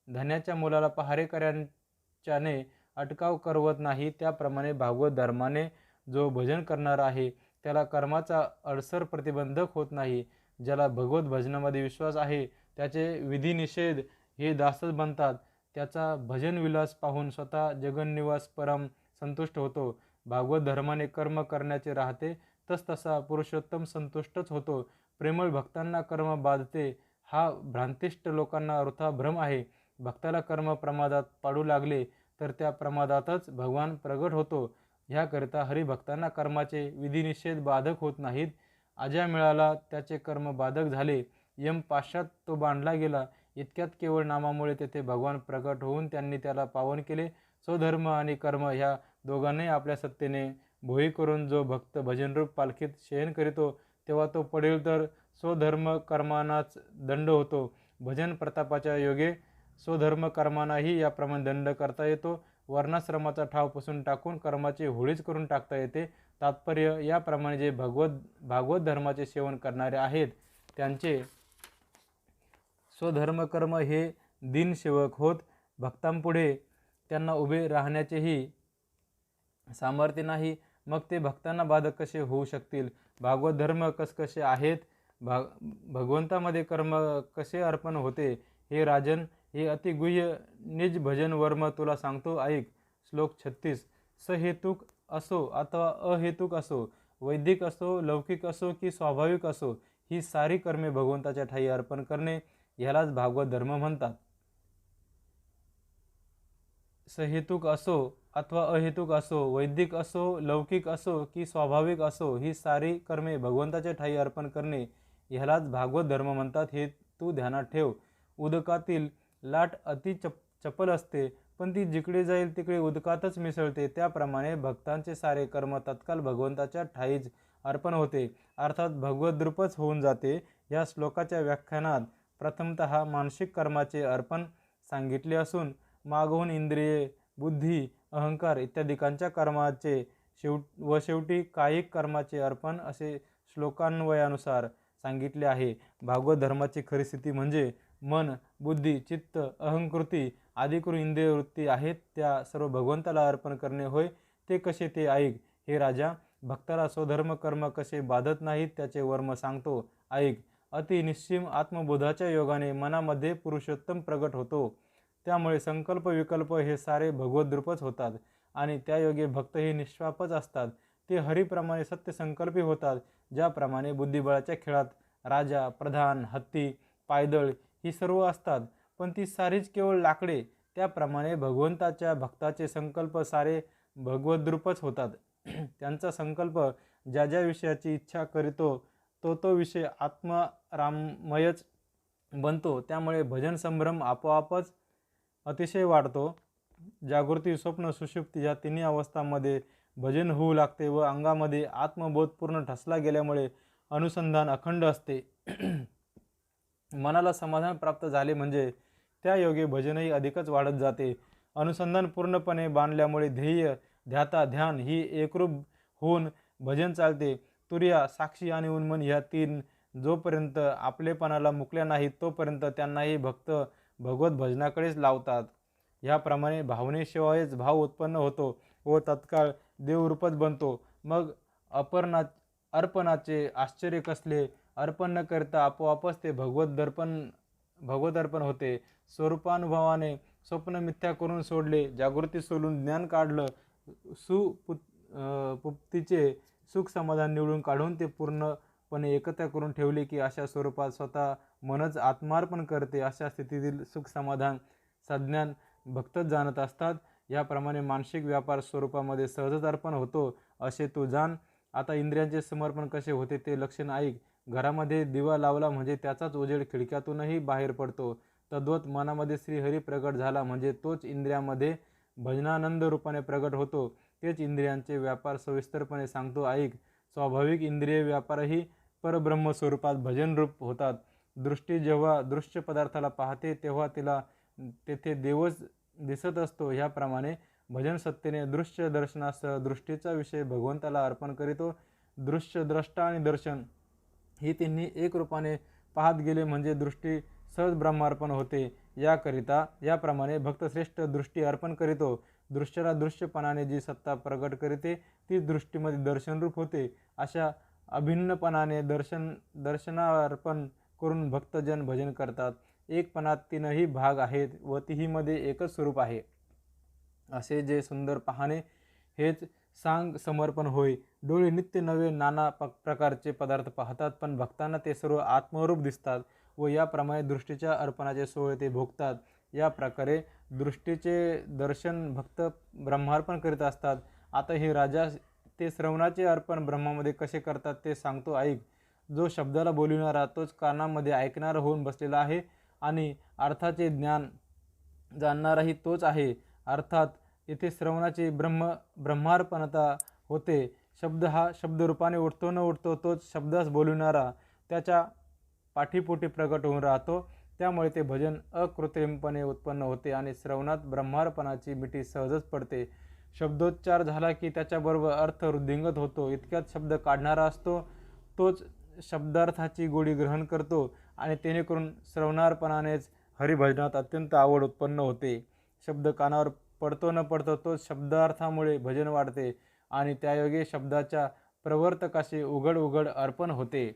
धन्याच्या मुलाला पहारेकऱ्यांच्याने अटकाव करवत नाही, त्याप्रमाणे भागवत धर्माने जो भजन करणार आहे त्याला कर्माचा अडसर प्रतिबंधक होत नाही. ज्याला भगवत भजनामध्ये विश्वास आहे त्याचे विधिनिषेध हे दासच बनतात. त्याचा भजन विलास पाहून स्वतः जगन्निवास परम संतुष्ट होतो. भागवत धर्माने कर्म करण्याचे राहते तसा पुरुषोत्तम संतुष्टच होतो. प्रेमळ भक्तांना कर्म बाधते हा भ्रांतिष्ट लोकांना वृथा भ्रम आहे. भक्ताला कर्म प्रमादात पाडू लागले तर त्या प्रमादातच भगवान प्रगट होतो. ह्याकरिता हरिभक्तांना कर्माचे विधिनिषेध बाधक होत नाहीत. अजा मिळाला त्याचे कर्म बाधक झाले. यम पाशात तो बांधला गेला. इतक्यात केवळ नामामुळे तेथे भगवान प्रगट होऊन त्यांनी त्याला पावन केले. स्वधर्म आणि कर्म ह्या दोघांनाही आपल्या सत्तेने भोई करून जो भक्त भजनरूप पालखीत शयन करीतो तेव्हा तो पडेल तर स्वधर्म कर्मांनाच दंड होतो. भजन प्रतापाच्या योगे स्वधर्म कर्मांनाही याप्रमाणे दंड करता येतो. वर्णाश्रमाचा ठाव पुसून टाकून कर्माची होळीच करून टाकता येते. तात्पर्य याप्रमाणे जे भागवत धर्माचे सेवन करणारे आहेत त्यांचे स्वधर्मकर्म हे दिनसेवक होत. भक्तांपुढे त्यांना उभे राहण्याचेही सामर्थ्य नाही. मग ते भक्तांना बाधक कसे होऊ शकतील? भागवत धर्म कसे आहेत? भगवंतामध्ये कर्म कसे अर्पण होते? हे राजन, हे अतिगुह्य निज भजन वर्म तुला सांगतो, ऐक. श्लोक 36. सहेतुक असो अथवा अहेतुक असो, वैदिक असो, लौकिक असो की स्वाभाविक असो, ही सारी कर्मे भगवंताच्या ठाई अर्पण करणे ह्यालाच भागवत धर्म म्हणतात. सहेतुक असो अथवा अहेतुक असो, वैदिक असो, लौकिक असो की स्वाभाविक असो, ही सारी कर्मे भगवंताच्या ठाई अर्पण करणे ह्यालाच भागवत धर्म म्हणतात. हे तू ध्यानात ठेव. उदकातील लाट अति चपल असते, पण ती जिकडे जाईल तिकडे उदकातच मिसळते. त्याप्रमाणे भक्तांचे सारे कर्म तत्काल भगवंताच्या ठाईच अर्पण होते, अर्थात भगवद्रूपच होऊन जाते. या श्लोकाच्या व्याख्यानात प्रथमतः मानसिक कर्माचे अर्पण सांगितले असून मागून इंद्रिये, बुद्धी, अहंकार इत्यादिकांच्या कर्माचे शेवटी कायिक कर्माचे अर्पण असे श्लोकान्वयानुसार सांगितले आहे. भागवत धर्माची खरी स्थिती म्हणजे मन, बुद्धी, चित्त, अहंकृती आदी करून इंद्रिय वृत्ती आहेत त्या सर्व भगवंताला अर्पण करणे होय. ते कसे ते ऐक. हे राजा, भक्ताला स्वधर्म कर्म कसे बाधत नाहीत त्याचे वर्म सांगतो, ऐक. अति निश्चिम आत्मबोधाच्या योगाने मनामध्ये पुरुषोत्तम प्रगट होतो. त्यामुळे संकल्प विकल्प हे सारे भगवद्रूपच होतात आणि त्या योगे भक्त हे निष्पापच असतात. ते हरीप्रमाणे सत्यसंकल्पी होतात. ज्याप्रमाणे बुद्धिबळाच्या खेळात राजा, प्रधान, हत्ती, पायदळ ही सर्व असतात, पण ती सारीच केवळ लाकडे, त्याप्रमाणे भगवंताच्या भक्ताचे संकल्प सारे भगवद्रूपच होतात. त्यांचा संकल्प ज्या ज्या विषयाची इच्छा करीतो तो तो विषय आत्माराममयच बनतो. त्यामुळे भजन संभ्रम आपोआपच अतिशय वाढतो. जागृती, स्वप्न, सुषुप्ती या तिन्ही अवस्थांमध्ये भजन होऊ लागते व अंगामध्ये आत्मबोध पूर्ण ठसला गेल्यामुळे अनुसंधान अखंड असते. मनाला समाधान प्राप्त झाले म्हणजे त्या योगे भजनही अधिकच वाढत जाते. अनुसंधान पूर्णपणे बांधल्यामुळे ध्येय, ध्याता, ध्यान ही एकरूप होऊन भजन चालते. तुर्या, साक्षी आणि उन्मन ह्या तीन जोपर्यंत आपलेपणाला मुकल्या नाहीत तोपर्यंत त्यांनाही भक्त भगवत भजनाकडेच लावतात. ह्याप्रमाणे भावनेशिवायच भाव उत्पन्न होतो व तत्काळ देवरूपच बनतो. मग अर्पणाचे आश्चर्य कसले. अर्पण न करता आपोआपच ते भगवत अर्पण होते. स्वरूपानुभवाने स्वप्न मिथ्या करून सोडले, जागृती सोडून ज्ञान काढलं, पुप्तीचे सुख समाधान निवडून काढून ते पूर्णपणे एकत्र करून ठेवले की अशा स्वरूपात स्वतः मनच आत्मार्पण करते. अशा स्थितीतील सुख समाधान सज्ञान भक्तच जाणत असतात. याप्रमाणे मानसिक व्यापार स्वरूपामध्ये सहजच अर्पण होतो असे तू जाण. आता इंद्रियांचे समर्पण कसे होते ते लक्षण ऐक. घरामध्ये दिवा लावला म्हणजे त्याचाच उजेड खिडक्यातूनही बाहेर पडतो. तद्वत मनामध्ये श्रीहरी प्रगट झाला म्हणजे तोच इंद्रियामध्ये भजनानंद रूपाने प्रगट होतो. तेच इंद्रियांचे व्यापार सविस्तरपणे सांगतो ऐक. स्वाभाविक इंद्रिय व्यापारही परब्रह्म स्वरूपात भजनरूप होतात. दृष्टी जेव्हा दृश्य पदार्थाला पाहते तेव्हा तिला तेथे देवच दिसत असतो. ह्याप्रमाणे भजन सत्तेने दृश्य दर्शनासह दृष्टीचा विषय भगवंताला अर्पण करीतो. दृश्य, द्रष्टा आणि दर्शन ही तिन्ही एक रूपाने पाहत गेले म्हणजे दृष्टी सहज ब्रह्मार्पण होते. याकरिता याप्रमाणे भक्तश्रेष्ठ दृष्टी अर्पण करीतो. दृश्याला दृश्यपणाने जी सत्ता प्रगट करीते ती दृष्टीमध्ये दर्शनरूप होते. अशा अभिन्नपणाने दर्शनार्पण करून भक्तजन भजन करतात. एकपणात तीनही भाग आहेत व तिहीमध्ये एकच स्वरूप आहे असे जे सुंदर पाहणे हेच सांग समर्पण होय. डोळे नित्य नवे नाना प्रकारचे पदार्थ पाहतात, पण भक्तांना ते सर्व आत्मरूप दिसतात व याप्रमाणे दृष्टीच्या अर्पणाचे सोहळे ते भोगतात. या प्रकारे दृष्टीचे दर्शन भक्त ब्रह्मार्पण करीत असतात. आता हे राजा ते श्रवणाचे अर्पण ब्रह्मामध्ये कसे करतात ते सांगतो ऐक. जो शब्दाला बोलविणारा तोच कानामध्ये ऐकणारा होऊन बसलेला आहे आणि अर्थाचे ज्ञान जाणणाराही तोच आहे. अर्थात येथे श्रवणाची ब्रह्मार्पणता होते. शब्द हा शब्दरूपाने उठतो न उठतो तोच शब्दास बोलविणारा त्याच्या पाठीपोटी प्रगट होऊन राहतो. त्यामुळे ते भजन अकृत्रिमपणे उत्पन्न होते आणि श्रवणात ब्रह्मार्पणाची मिठी सहजच पडते. शब्दोच्चार झाला की त्याच्याबरोबर अर्थ वृद्धिंगत होतो. इतक्यात शब्द काढणारा असतो तोच शब्दार्थाची गोडी ग्रहण करतो आणि जेणेकरून श्रवणार्पणानेच हरिभजनात अत्यंत आवड उत्पन्न होते. शब्द कानावर पडतो न पडतो तोच शब्दार्थामुळे भजन वाढते आणि त्यायोगे शब्दाच्या प्रवर्तकाशी उघड उघड अर्पण होते.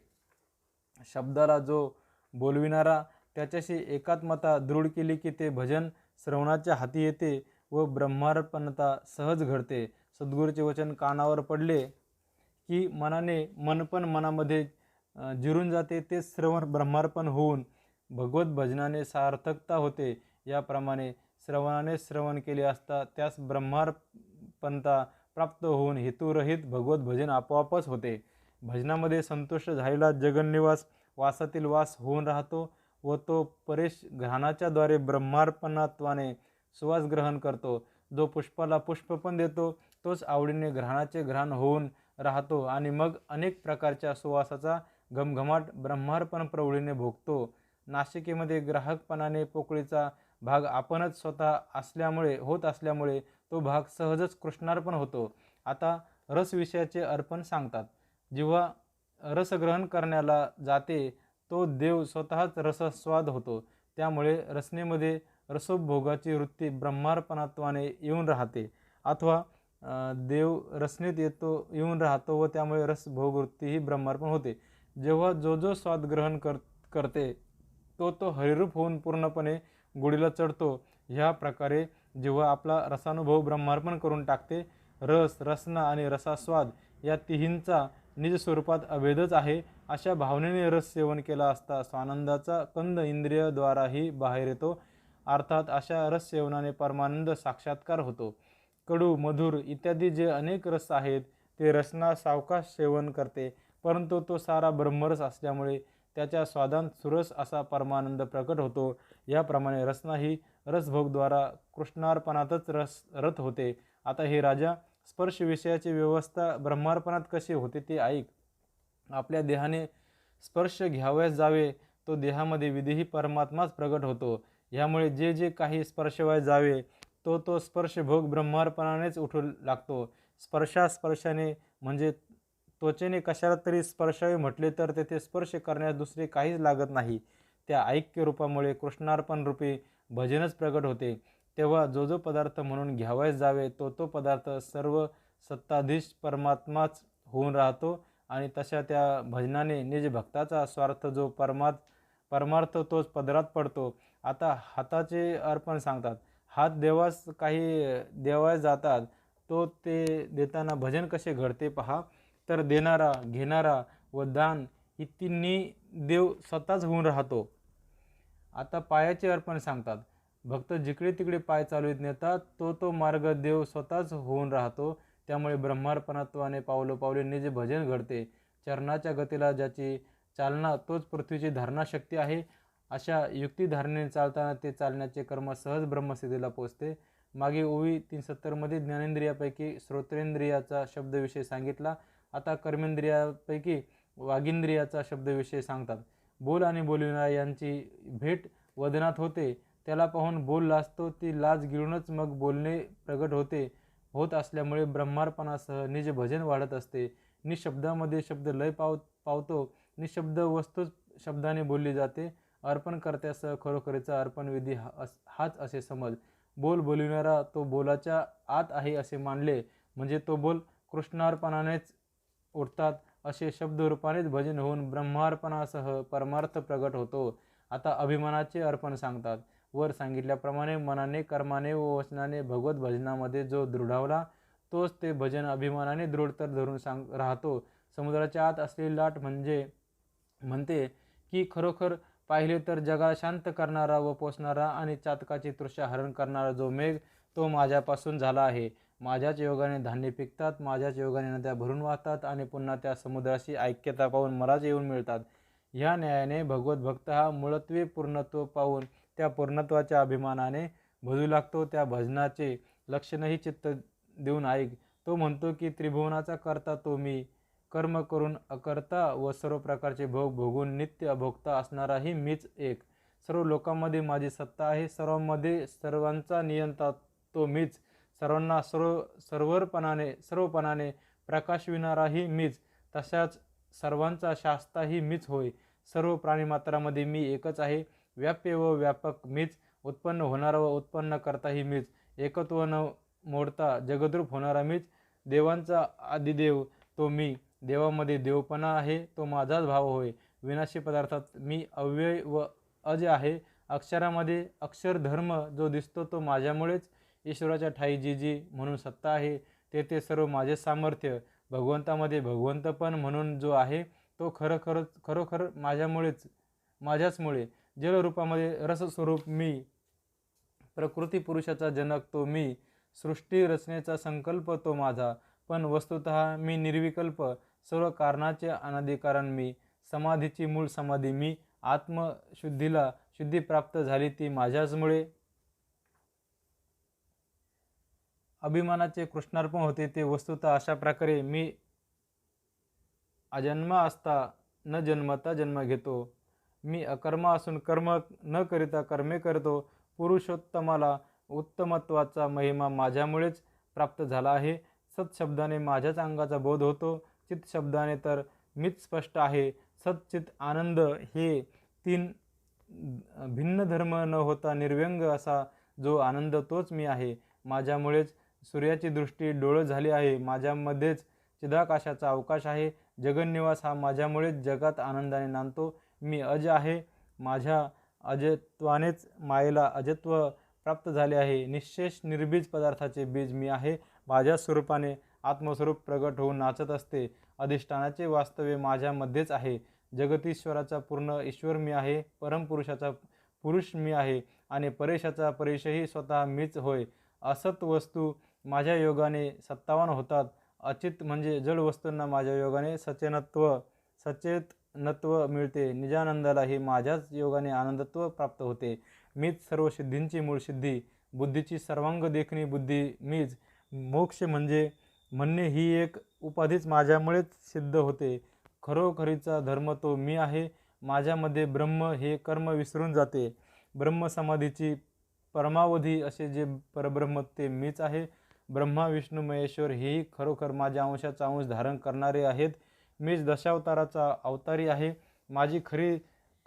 शब्दाला जो बोलविणारा त्याच्याशी एकात्मता दृढ केली की ते भजन श्रवणाच्या हाती येते व ब्रह्मार्पणता सहज घडते. सद्गुरूचे वचन कानावर पडले की मन पण मनामध्ये जिरून जाते. ते श्रवण ब्रह्मार्पण होऊन भगवत भजनाने सार्थकता होते. याप्रमाणे श्रवणाने श्रवण केले असता त्यास ब्रह्मार्पणता प्राप्त होऊन हेतुरहित भगवत भजन आपोआपच होते. भजनामध्ये संतुष्ट झालेला जगन्निवास वासातील वास होऊन राहतो व तो परेश घ्राणाच्या द्वारे ब्रह्मार्पणत्वाने सुवास ग्रहण करतो. जो पुष्पाला पुष्प पण देतो तोच आवडीने घ्राणाचे घ्राण होऊन राहतो आणि मग अनेक प्रकारच्या सुवासाचा घमघमाट ब्रह्मार्पण प्रौढीने भोगतो. नाशिकेमध्ये ग्राहकपणाने पोकळीचा भाग आपणच स्वतः होत असल्यामुळे तो भाग सहजच कृष्णार्पण होतो. आता रसविषयाचे अर्पण सांगतात. जेव्हा रसग्रहण करण्याला जाते तो देव स्वतःच रसस्वाद होतो. त्यामुळे रसनेमध्ये रसोपभोगाची वृत्ती ब्रह्मार्पणत्वाने येऊन राहते अथवा देव रसनेत येऊन राहतो व त्यामुळे रसभोगवृत्ती ही ब्रह्मार्पण होते. जेव्हा जो जो स्वाद ग्रहण करते तो हरिरूप होऊन पूर्णपणे गुढीला चढतो. ह्या प्रकारे जेव्हा आपला रसानुभव ब्रह्मार्पण करून टाकते, रस, रसना आणि रसास्वाद या तिहींचा निज स्वरूपात अभेदच आहे, अशा भावनेने रस सेवन केला असता स्वानंदाचा कंद इंद्रियद्वाराही बाहेर येतो. अर्थात अशा रस सेवनाने परमानंद साक्षात्कार होतो. कडू, मधुर इत्यादी जे अनेक रस आहेत ते रसना सावकाश सेवन करते, परंतु तो सारा ब्रह्मरस असल्यामुळे त्याच्या स्वादांत सुरस असा परमानंद प्रकट होतो. याप्रमाणे रसना ही रसभोगद्वारा कृष्णार्पणातच रत होते. आता हे राजा, स्पर्श विषयाची व्यवस्था ब्रह्मार्पणात कशी होते ते ऐक. आपल्या देहाने स्पर्श घ्यावयास जावे, तो देहामध्ये विधीही परमात्माच प्रगट होतो. ह्यामुळे जे जे काही स्पर्शवाय जावे, तो स्पर्श भोग ब्रह्मार्पणानेच उठू लागतो. स्पर्शाने म्हणजे त्वचेने कशाला तरी स्पर्शावे म्हटले तर तेथे स्पर्श करण्यास दुसरे काहीच लागत नाही. त्या ऐक्य रूपामुळे कृष्णार्पण रूपी भजनच प्रगट होते. तेव्हा जो जो पदार्थ म्हणून घ्यावयास जावे, तो पदार्थ सर्व सत्ताधीश परमात्माच होऊन राहतो आणि तशा त्या भजनाने निज भक्ताचा स्वार्थ जो परमार्थ तोच पदरात पडतो. आता हाताचे अर्पण सांगतात. हात देवास काही देवास जातात, तो ते देताना भजन कसे घडते पहा. तर देणारा, घेणारा व दान ही तिन्ही देव स्वतःच होऊन राहतो. आता पायाचे अर्पण सांगतात. भक्त जिकडे तिकडे पाय चालवित नेतात, तो मार्ग देव स्वतःच होऊन राहतो. त्यामुळे ब्रह्मार्पणत्वाने पावलोपावले निज भजन घडते. चरणाच्या गतीला ज्याची चालना तोच पृथ्वीची धारणाशक्ती आहे. अशा युक्तिधारणेने चालताना ते चालण्याचे कर्म सहज ब्रह्मस्थितीला पोचते. मागे ओवी 370 ज्ञानेंद्रियापैकी श्रोत्रेंद्रियाचा शब्दविषय सांगितला. आता कर्मेंद्रियापैकी वागिंद्रियाचा शब्दविषय सांगतात. बोल आणि बोलविणारा यांची भेट वदनात होते. त्याला पाहून बोल लाजतो. ती लाज गिळूनच मग बोलणे प्रगट होत असल्यामुळे ब्रह्मार्पणासह निज भजन वाढत असते. निशब्दामध्ये शब्द लय पावतो. निशब्द वस्तूच शब्दाने बोलली जाते. अर्पणकर्त्यासह खरोखरीचा अर्पणविधी हाच असे समज. बोल बोलविणारा तो बोलाच्या आत आहे असे मानले म्हणजे तो बोल कृष्णार्पणानेच उठतात असे शब्दरूपानेच भजन होऊन ब्रह्मार्पणासह परमार्थ प्रगट होतो. आता अभिमानाचे अर्पण सांगतात. वर सांगितल्याप्रमाणे मनाने, कर्माने व वचनाने भगवत भजनामध्ये जो दृढावला, तोच ते भजन अभिमानाने दृढ तर धरून राहतो. समुद्राच्या आत असलेली लाट म्हणते की खरोखर पाहिले तर जगाला शांत करणारा व पोचणारा आणि चातकाची तृषा हरण करणारा जो मेघ, तो माझ्यापासून झाला आहे. माझ्याच योगाने धान्य पिकतात, माझ्याच योगाने नद्या भरून वाहतात आणि पुन्हा त्या समुद्राशी ऐक्यता पाहून मलाच येऊन मिळतात. ह्या न्यायाने भगवत भक्त हा मूळत्वे पूर्णत्व पाहून त्या पूर्णत्वाच्या अभिमानाने भजू लागतो. त्या भजनाचे लक्षणही चित्त देऊन ऐक. तो म्हणतो की त्रिभुवनाचा करता तो मी, कर्म करून अकर्ता व सर्व प्रकारचे भोग भोगून नित्य अभोक्ता असणाराही मीच एक. सर्व लोकांमध्ये माझी सत्ता आहे. सर्वांमध्ये सर्वांचा नियंता तो मीच. सर्वांना सर्वपणाने प्रकाशविणाराही मीच. तशाच सर्वांचा शास्ताही मीच होय. सर्व प्राणीमात्रामध्ये मी एकच आहे. व्याप्य व व्यापक मीच. उत्पन्न होणारा व उत्पन्न करताही मीच. एकत्व न मोडता जगद्रूप होणारा मीच. देवांचा आदिदेव तो मी. देवामध्ये देवपणा आहे, तो माझाच भाव होय. विनाशी पदार्थात मी अव्यय व अज आहे. अक्षरामध्ये अक्षरधर्म जो दिसतो तो माझ्यामुळेच. ईश्वराच्या ठाई जी म्हणून सत्ता आहे, ते सर्व माझे सामर्थ्य. भगवंतामध्ये भगवंतपण म्हणून जो आहे, तो खरोखर माझ्याचमुळे. जलरूपामध्ये रसस्वरूप मी. प्रकृती पुरुषाचा जनक तो मी. सृष्टी रचनेचा संकल्प तो माझा. पण वस्तुतः मी निर्विकल्प. सर्व कारणाचे अनादिकारण मी. समाधीची मूळ समाधी मी. आत्मशुद्धीला शुद्धी प्राप्त झाली ती माझ्याचमुळे. अभिमानाचे कृष्णार्पण होते ते वस्तुतः अशा प्रकारे मी अजन्मा असता न जन्मता जन्म घेतो. मी अकर्मा असून कर्म न करिता कर्मे करतो. पुरुषोत्तमाला उत्तमत्वाचा महिमा माझ्यामुळेच प्राप्त झाला आहे. सत्शब्दाने माझ्याच अंगाचा बोध होतो. चित शब्दाने तर मीच स्पष्ट आहे. सच्चित आनंद हे तीन भिन्न धर्म न होता निर्व्यंग असा जो आनंद तोच मी आहे. माझ्यामुळेच सूर्याची दृष्टी डोळ झाली आहे. माझ्यामध्येच चिदाकाशाचा अवकाश आहे. जगन्निवास हा माझ्यामुळेच जगात आनंदाने नांदतो. मी अज आहे. माझ्या अजत्वानेच मायेला अजत्व प्राप्त झाले आहे. निःशेष निर्बीज पदार्थाचे बीज मी आहे. माझ्या स्वरूपाने आत्मस्वरूप प्रगट होऊन नाचत असते. अधिष्ठानाचे वास्तव्य माझ्यामध्येच आहे. जगतीश्वराचा पूर्ण ईश्वर मी आहे. परमपुरुषाचा पुरुष मी आहे आणि परेशाचा परेशही स्वतः मीच होय. असत वस्तू माझ्या योगाने सत्तावान होतात. अचित म्हणजे जड वस्तूंना माझ्या योगाने सचेतनत्व मिळते. निजानंदालाही माझ्याच योगाने आनंदत्व प्राप्त होते. मीच सर्व सिद्धींची मूळ सिद्धी. बुद्धीची सर्वांग देखणी बुद्धी मीच. मोक्ष म्हणजे म्हणणे ही एक उपाधीच माझ्यामुळेच सिद्ध होते. खरोखरीचा धर्म तो मी आहे. माझ्यामध्ये ब्रह्म हे कर्म विसरून जाते. ब्रह्मसमाधीची परमावधी असे जे परब्रह्म ते मीच आहे. ब्रह्मा विष्णू महेश्वर हेही खरोखर माझ्या अंशाचा अंश धारण करणारे आहेत. मीच दशावताराचा अवतारी आहे. माझी खरी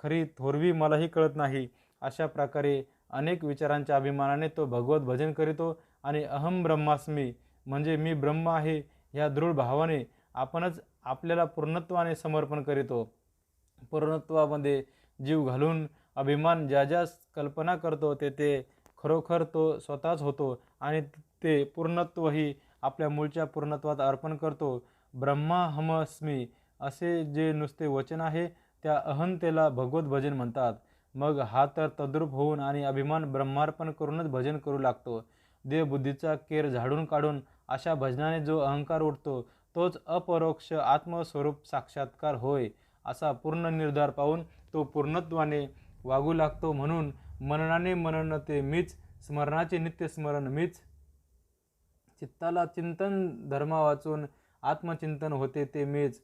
खरी थोरवी मलाही कळत नाही. अशा प्रकारे अनेक विचारांच्या अभिमानाने तो भगवत भजन करीतो आणि अहम ब्रह्मास्मी म्हणजे मी ब्रह्म आहे ह्या दृढ भावाने आपणच आपल्याला पूर्णत्वाने समर्पण करीतो. पूर्णत्वामध्ये जीव घालून अभिमान ज्या ज्या कल्पना करतो ते खरोखर तो स्वतःच होतो आणि ते पूर्णत्वही आपल्या मूळच्या पूर्णत्वात अर्पण करतो. ब्रह्माहमस्मी असे जे नुसते वचन आहे त्या अहंतेला भगवत भजन म्हणतात. मग हा तर तद्रूप होऊन आणि अभिमान ब्रह्मार्पण करूनच भजन करू लागतो. देहबुद्धीचा केर झाडून काढून अशा भजनाने जो अहंकार उठतो तोच अपरोक्ष आत्मस्वरूप साक्षात्कार होय. असा पूर्ण निर्धार पाहून तो पूर्णत्वाने वागू लागतो. म्हणून मननाने मनन ते मीच, स्मरणाचे नित्य स्मरण मीच. चित्ताला चिंतन धर्मा वाचून आत्मचिंतन होते ते मीच.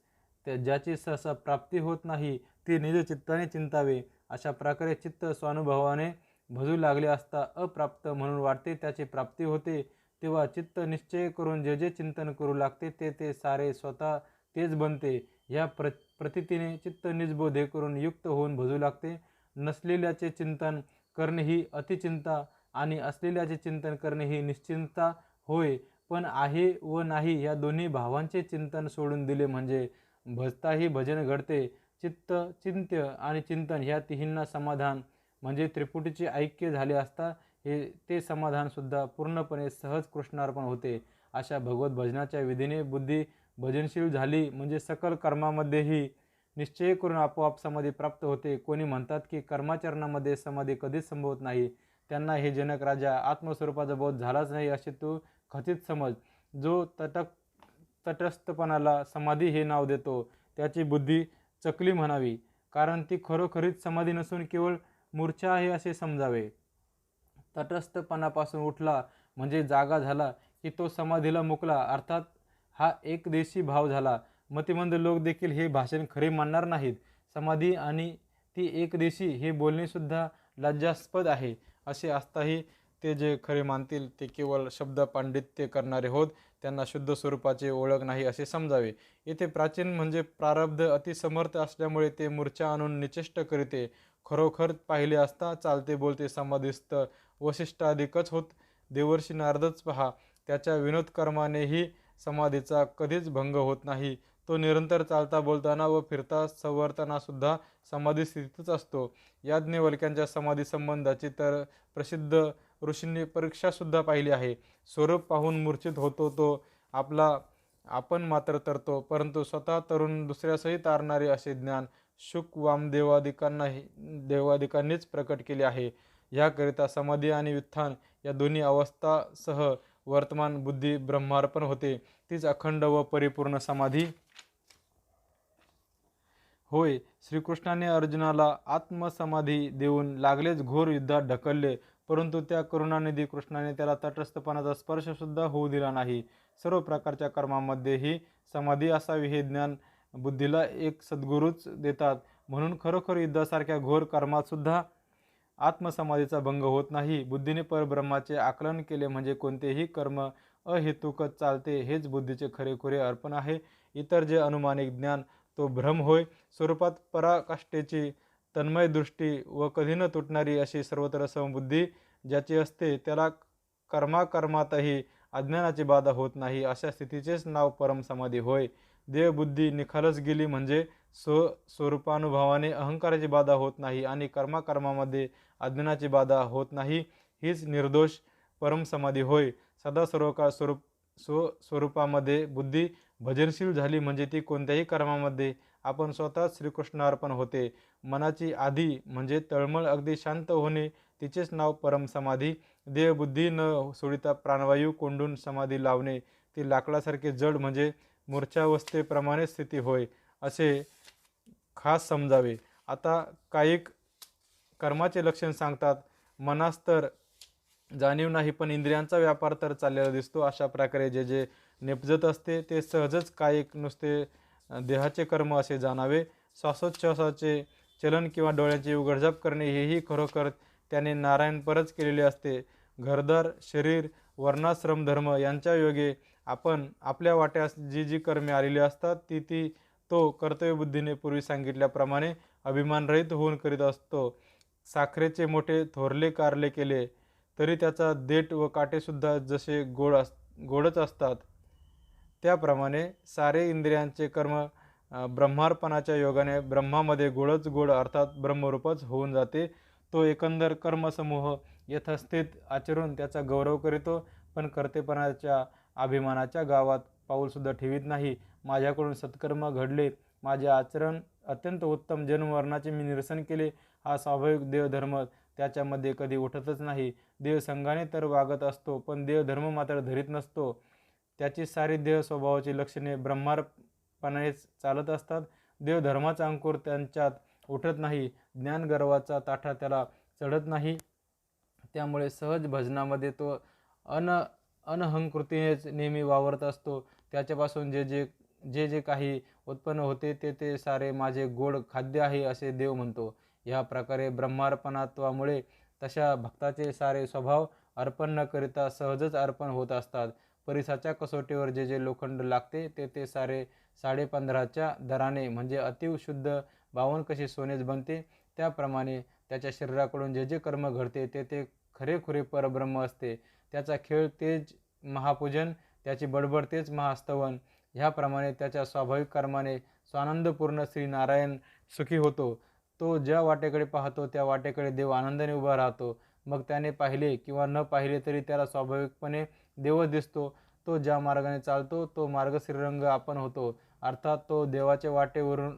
ज्याची सहसा प्राप्ती होत नाही ती निज चित्ताने चिंतावे. अशा प्रकारे चित्त स्वानुभवाने भजू लागले असता अप्राप्त म्हणून वाटते त्याची प्राप्ती होते. तेव्हा चित्त निश्चय करून जे जे चिंतन करू लागते ते सारे स्वतः तेच बनते. ह्या प्रतीतीने चित्त निजबोधे करून युक्त होऊन भजू लागते. नसलेल्याचे चिंतन करणे ही अतिचिंता आणि असलेल्याचे चिंतन करणे ही निश्चिंता होय. पण आहे व नाही या दोन्ही भावांचे चिंतन सोडून दिले म्हणजे भजताही भजन घडते. चित्त, चिंत्य आणि चिंतन ह्या तिहींना समाधान म्हणजे त्रिपुटीचे ऐक्य झाले असता ते समाधान सुद्धा पूर्णपणे सहज कृष्णार्पण होते. अशा भगवत भजनाच्या विधीने बुद्धी भजनशील झाली म्हणजे सकल कर्मामध्येही निश्चय करून आपोआप समाधी प्राप्त होते. कोणी म्हणतात की कर्माचरणामध्ये समाधी कधीच संभवत नाही. त्यांना हे जनक राजा आत्मस्वरूपाचा बोध झालाच नाही असे तू खचित समज. जो तटस्थपणाला समाधी हे नाव देतो त्याची बुद्धी चकली म्हणावी, कारण ती खरोखरीच समाधी नसून केवळ मूर्छा आहे असे समजावे. तटस्थपणापासून उठला म्हणजे जागा झाला की तो समाधीला मुकला, अर्थात हा एकदेशी भाव झाला. मतिमंद लोक देखील हे भाषण खरे मानणार नाहीत. समाधी आणि ती एकदेशी हे बोलणे सुद्धा लज्जास्पद आहे. असे असताही ते जे खरे मानतील ते केवळ शब्द पांडित्य करणारे होत. त्यांना शुद्ध स्वरूपाचे ओळख नाही असे समजावे. येथे प्राचीन म्हणजे प्रारब्ध अतिसमर्थ असल्यामुळे ते मूर्छा आणून निचेष्ट करीते. खरोखर पाहिले असता चालते बोलते समाधिस्थ वसिष्ठाधिकच होत. देवर्षी नारदच पहा, त्याच्या विनोदकर्मानेही समाधीचा कधीच भंग होत नाही. तो निरंतर चालता बोलताना व फिरता संवर्तना सुद्धा समाधी स्थितीतच असतो. याज्ञवल्क्यांच्या समाधी संबंधाची तर प्रसिद्ध ऋषींनी परीक्षा सुद्धा पाहिली आहे. स्वरूप पाहून मूर्छित होतो तो आपला आपण मात्र तरतो, परंतु स्वतः तरुण दुसऱ्यासही तारणारे असे ज्ञान शुक देवादिकांनीच प्रकट केले आहे. ह्याकरिता समाधी आणि व्युत्थान या दोन्ही अवस्थासह वर्तमान बुद्धी ब्रह्मार्पण होते. तीच अखंड व परिपूर्ण समाधी होय. श्रीकृष्णाने अर्जुनाला आत्मसमाधी देऊन लागलेच घोर युद्धात ढकलले, परंतु त्या करुणानिधी कृष्णाने त्याला तटस्थपणाचा स्पर्शसुद्धा होऊ दिला नाही. सर्व प्रकारच्या कर्मांमध्येही समाधी असावी हे ज्ञान बुद्धीला एक सद्गुरूच देतात. म्हणून खरोखर युद्धासारख्या घोर कर्मातसुद्धा आत्मसमाधीचा भंग होत नाही. बुद्धीने परब्रह्माचे आकलन केले म्हणजे कोणतेही कर्म अहेतुकच चालते हेच बुद्धीचे खरेखुरे अर्पण आहे. इतर जे अनुमानिक ज्ञान तो भ्रम होय. स्वरूपात पराकाष्ठेची तन्मय दृष्टी व कधी न तुटणारी अशी सर्वत्र समबुद्धी ज्याची असते त्याला कर्माकर्मातही अज्ञानाची बाधा होत नाही. अशा स्थितीचेच नाव परमसमाधी होय. देहबुद्धी निखालस गेली म्हणजे स्वरूपानुभवाने अहंकाराची बाधा होत नाही आणि कर्मामध्ये अज्ञानाची बाधा होत नाही. हीच निर्दोष परमसमाधी होय. सदा सर्व काळ स्वस्वरूपामध्ये बुद्धी भजनशील झाली म्हणजे ती कोणत्याही कर्मामध्ये आपण स्वतः श्रीकृष्णार्पण होते. मनाची आधी म्हणजे तळमळ अगदी शांत होणे तिचेच नाव परमसमाधी. देहबुद्धी न सोडिता प्राणवायू कोंडून समाधी लावणे ती लाकडासारखे जड म्हणजे मूर्छावस्थेप्रमाणे स्थिती होय असे खास समजावे. आता कायिक कर्माचे लक्षण सांगतात. मनास तर जाणीव नाही पण इंद्रियांचा व्यापार तर चाललेला दिसतो. अशा प्रकारे जे जे निपजत असते ते सहजच कायिक नुसते देहाचे कर्म असे जाणावे. श्वासोच्छ्वासाचे चलन किंवा डोळ्यांची उघडझाप करणे हेही खरोखर त्याने नारायणपरच केलेले असते. घरदार शरीर वर्णाश्रम धर्म यांच्या योगे आपण आपल्या वाट्यास जी जी कर्मे आलेली असतात ती ती तो कर्तव्यबुद्धीने पूर्वी सांगितल्याप्रमाणे अभिमानरहित होऊन करीत असतो. साखरेचे मोठे थोरले कारले केले तरी त्याचा देठ व काटेसुद्धा जसे गोडच असतात त्याप्रमाणे सारे इंद्रियांचे कर्म ब्रह्मार्पणाच्या योगाने ब्रह्मामध्ये गोडच गोड अर्थात ब्रह्मरूपच होऊन जाते. तो एकंदर कर्मसमूह यथास्थित आचरून त्याचा गौरव करीतो पण कर्तेपणाच्या अभिमानाच्या गावात पाऊलसुद्धा ठेवीत नाही. माझ्याकडून सत्कर्म घडले, माझे आचरण अत्यंत उत्तम, जन्ममरणाचे मी निरसन केले हा स्वाभाविक देवधर्म त्याच्यामध्ये कधी उठतच नाही. देवसंगाने तर वागत असतो पण देवधर्म मात्र धरीत नसतो. त्याची सारी देह स्वभावाची लक्षणे ब्रह्मार्पणानेच चालत असतात. देवधर्माचा अंकुर त्यांच्यात उठत नाही. ज्ञानगर्वाचा ताठा त्याला चढत नाही. त्यामुळे सहज भजनामध्ये तो अनहंकृतीनेच नेहमी वावरत असतो. त्याच्यापासून जे जे काही उत्पन्न होते ते ते सारे माझे गोड खाद्य आहे असे देव म्हणतो. ह्या प्रकारे ब्रह्मार्पणात्वामुळे तशा भक्ताचे सारे स्वभाव अर्पण न करिता सहजच अर्पण होत असतात. परिसाच्या कसोटीवर जे जे लोखंड लागते ते ते सारे 15.5च्या दराने म्हणजे अतिव शुद्ध 52 कशी सोनेच बनते. त्याप्रमाणे त्याच्या शरीराकडून जे जे कर्म घडते ते ते खरेखुरे परब्रह्म असते. त्याचा खेळ तेज महापूजन, त्याची बडबड तेच महास्तवन. ह्याप्रमाणे त्याच्या स्वाभाविक कर्माने स्वानंदपूर्ण श्री नारायण सुखी होतो. तो ज्या वाटेकडे पाहतो त्या वाटेकडे देव आनंदाने उभा राहतो. मग त्याने पाहिले किंवा न पाहिले तरी त्याला स्वाभाविकपणे देवच दिसतो. तो ज्या मार्गाने चालतो तो मार्ग श्रीरंग आपण होतो. अर्थात तो देवाच्या वाटेवरून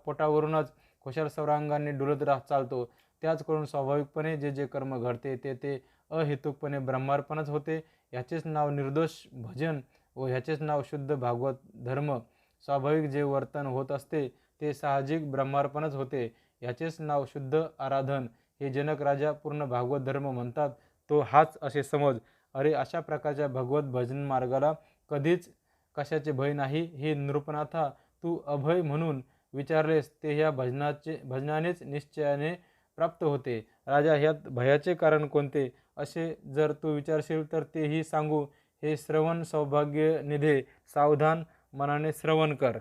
पोटावरूनच खुशाल सर्वांगाने डुलत चालतो. त्याचकडून स्वाभाविकपणे जे जे कर्म घडते ते ते अहेतुकपणे ब्रह्मार्पणच होते. ह्याचेच नाव निर्दोष भजन व ह्याचेच नाव शुद्ध भागवत धर्म. स्वाभाविक जे वर्तन होत असते ते साहजिक ब्रह्मार्पणच होते. ह्याचेच नाव शुद्ध आराधन. हे जनक राजा पूर्ण भागवत धर्म म्हणतात तो हाच असे समज. अरे अशा प्रकारच्या भगवत भजन मार्गाला कधीच कशाचे भय नाही. हे नृपनाथा तू अभय म्हणून विचारलेस ते ह्या भजनानेच निश्चयाने प्राप्त होते. राजा ह्यात भयाचे कारण कोणते असे जर तू विचारशील तर तेही सांगू. हे श्रवण सौभाग्य निधे सावधान मनाने श्रवण कर.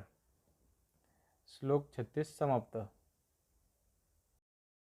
श्लोक 36 समाप्त.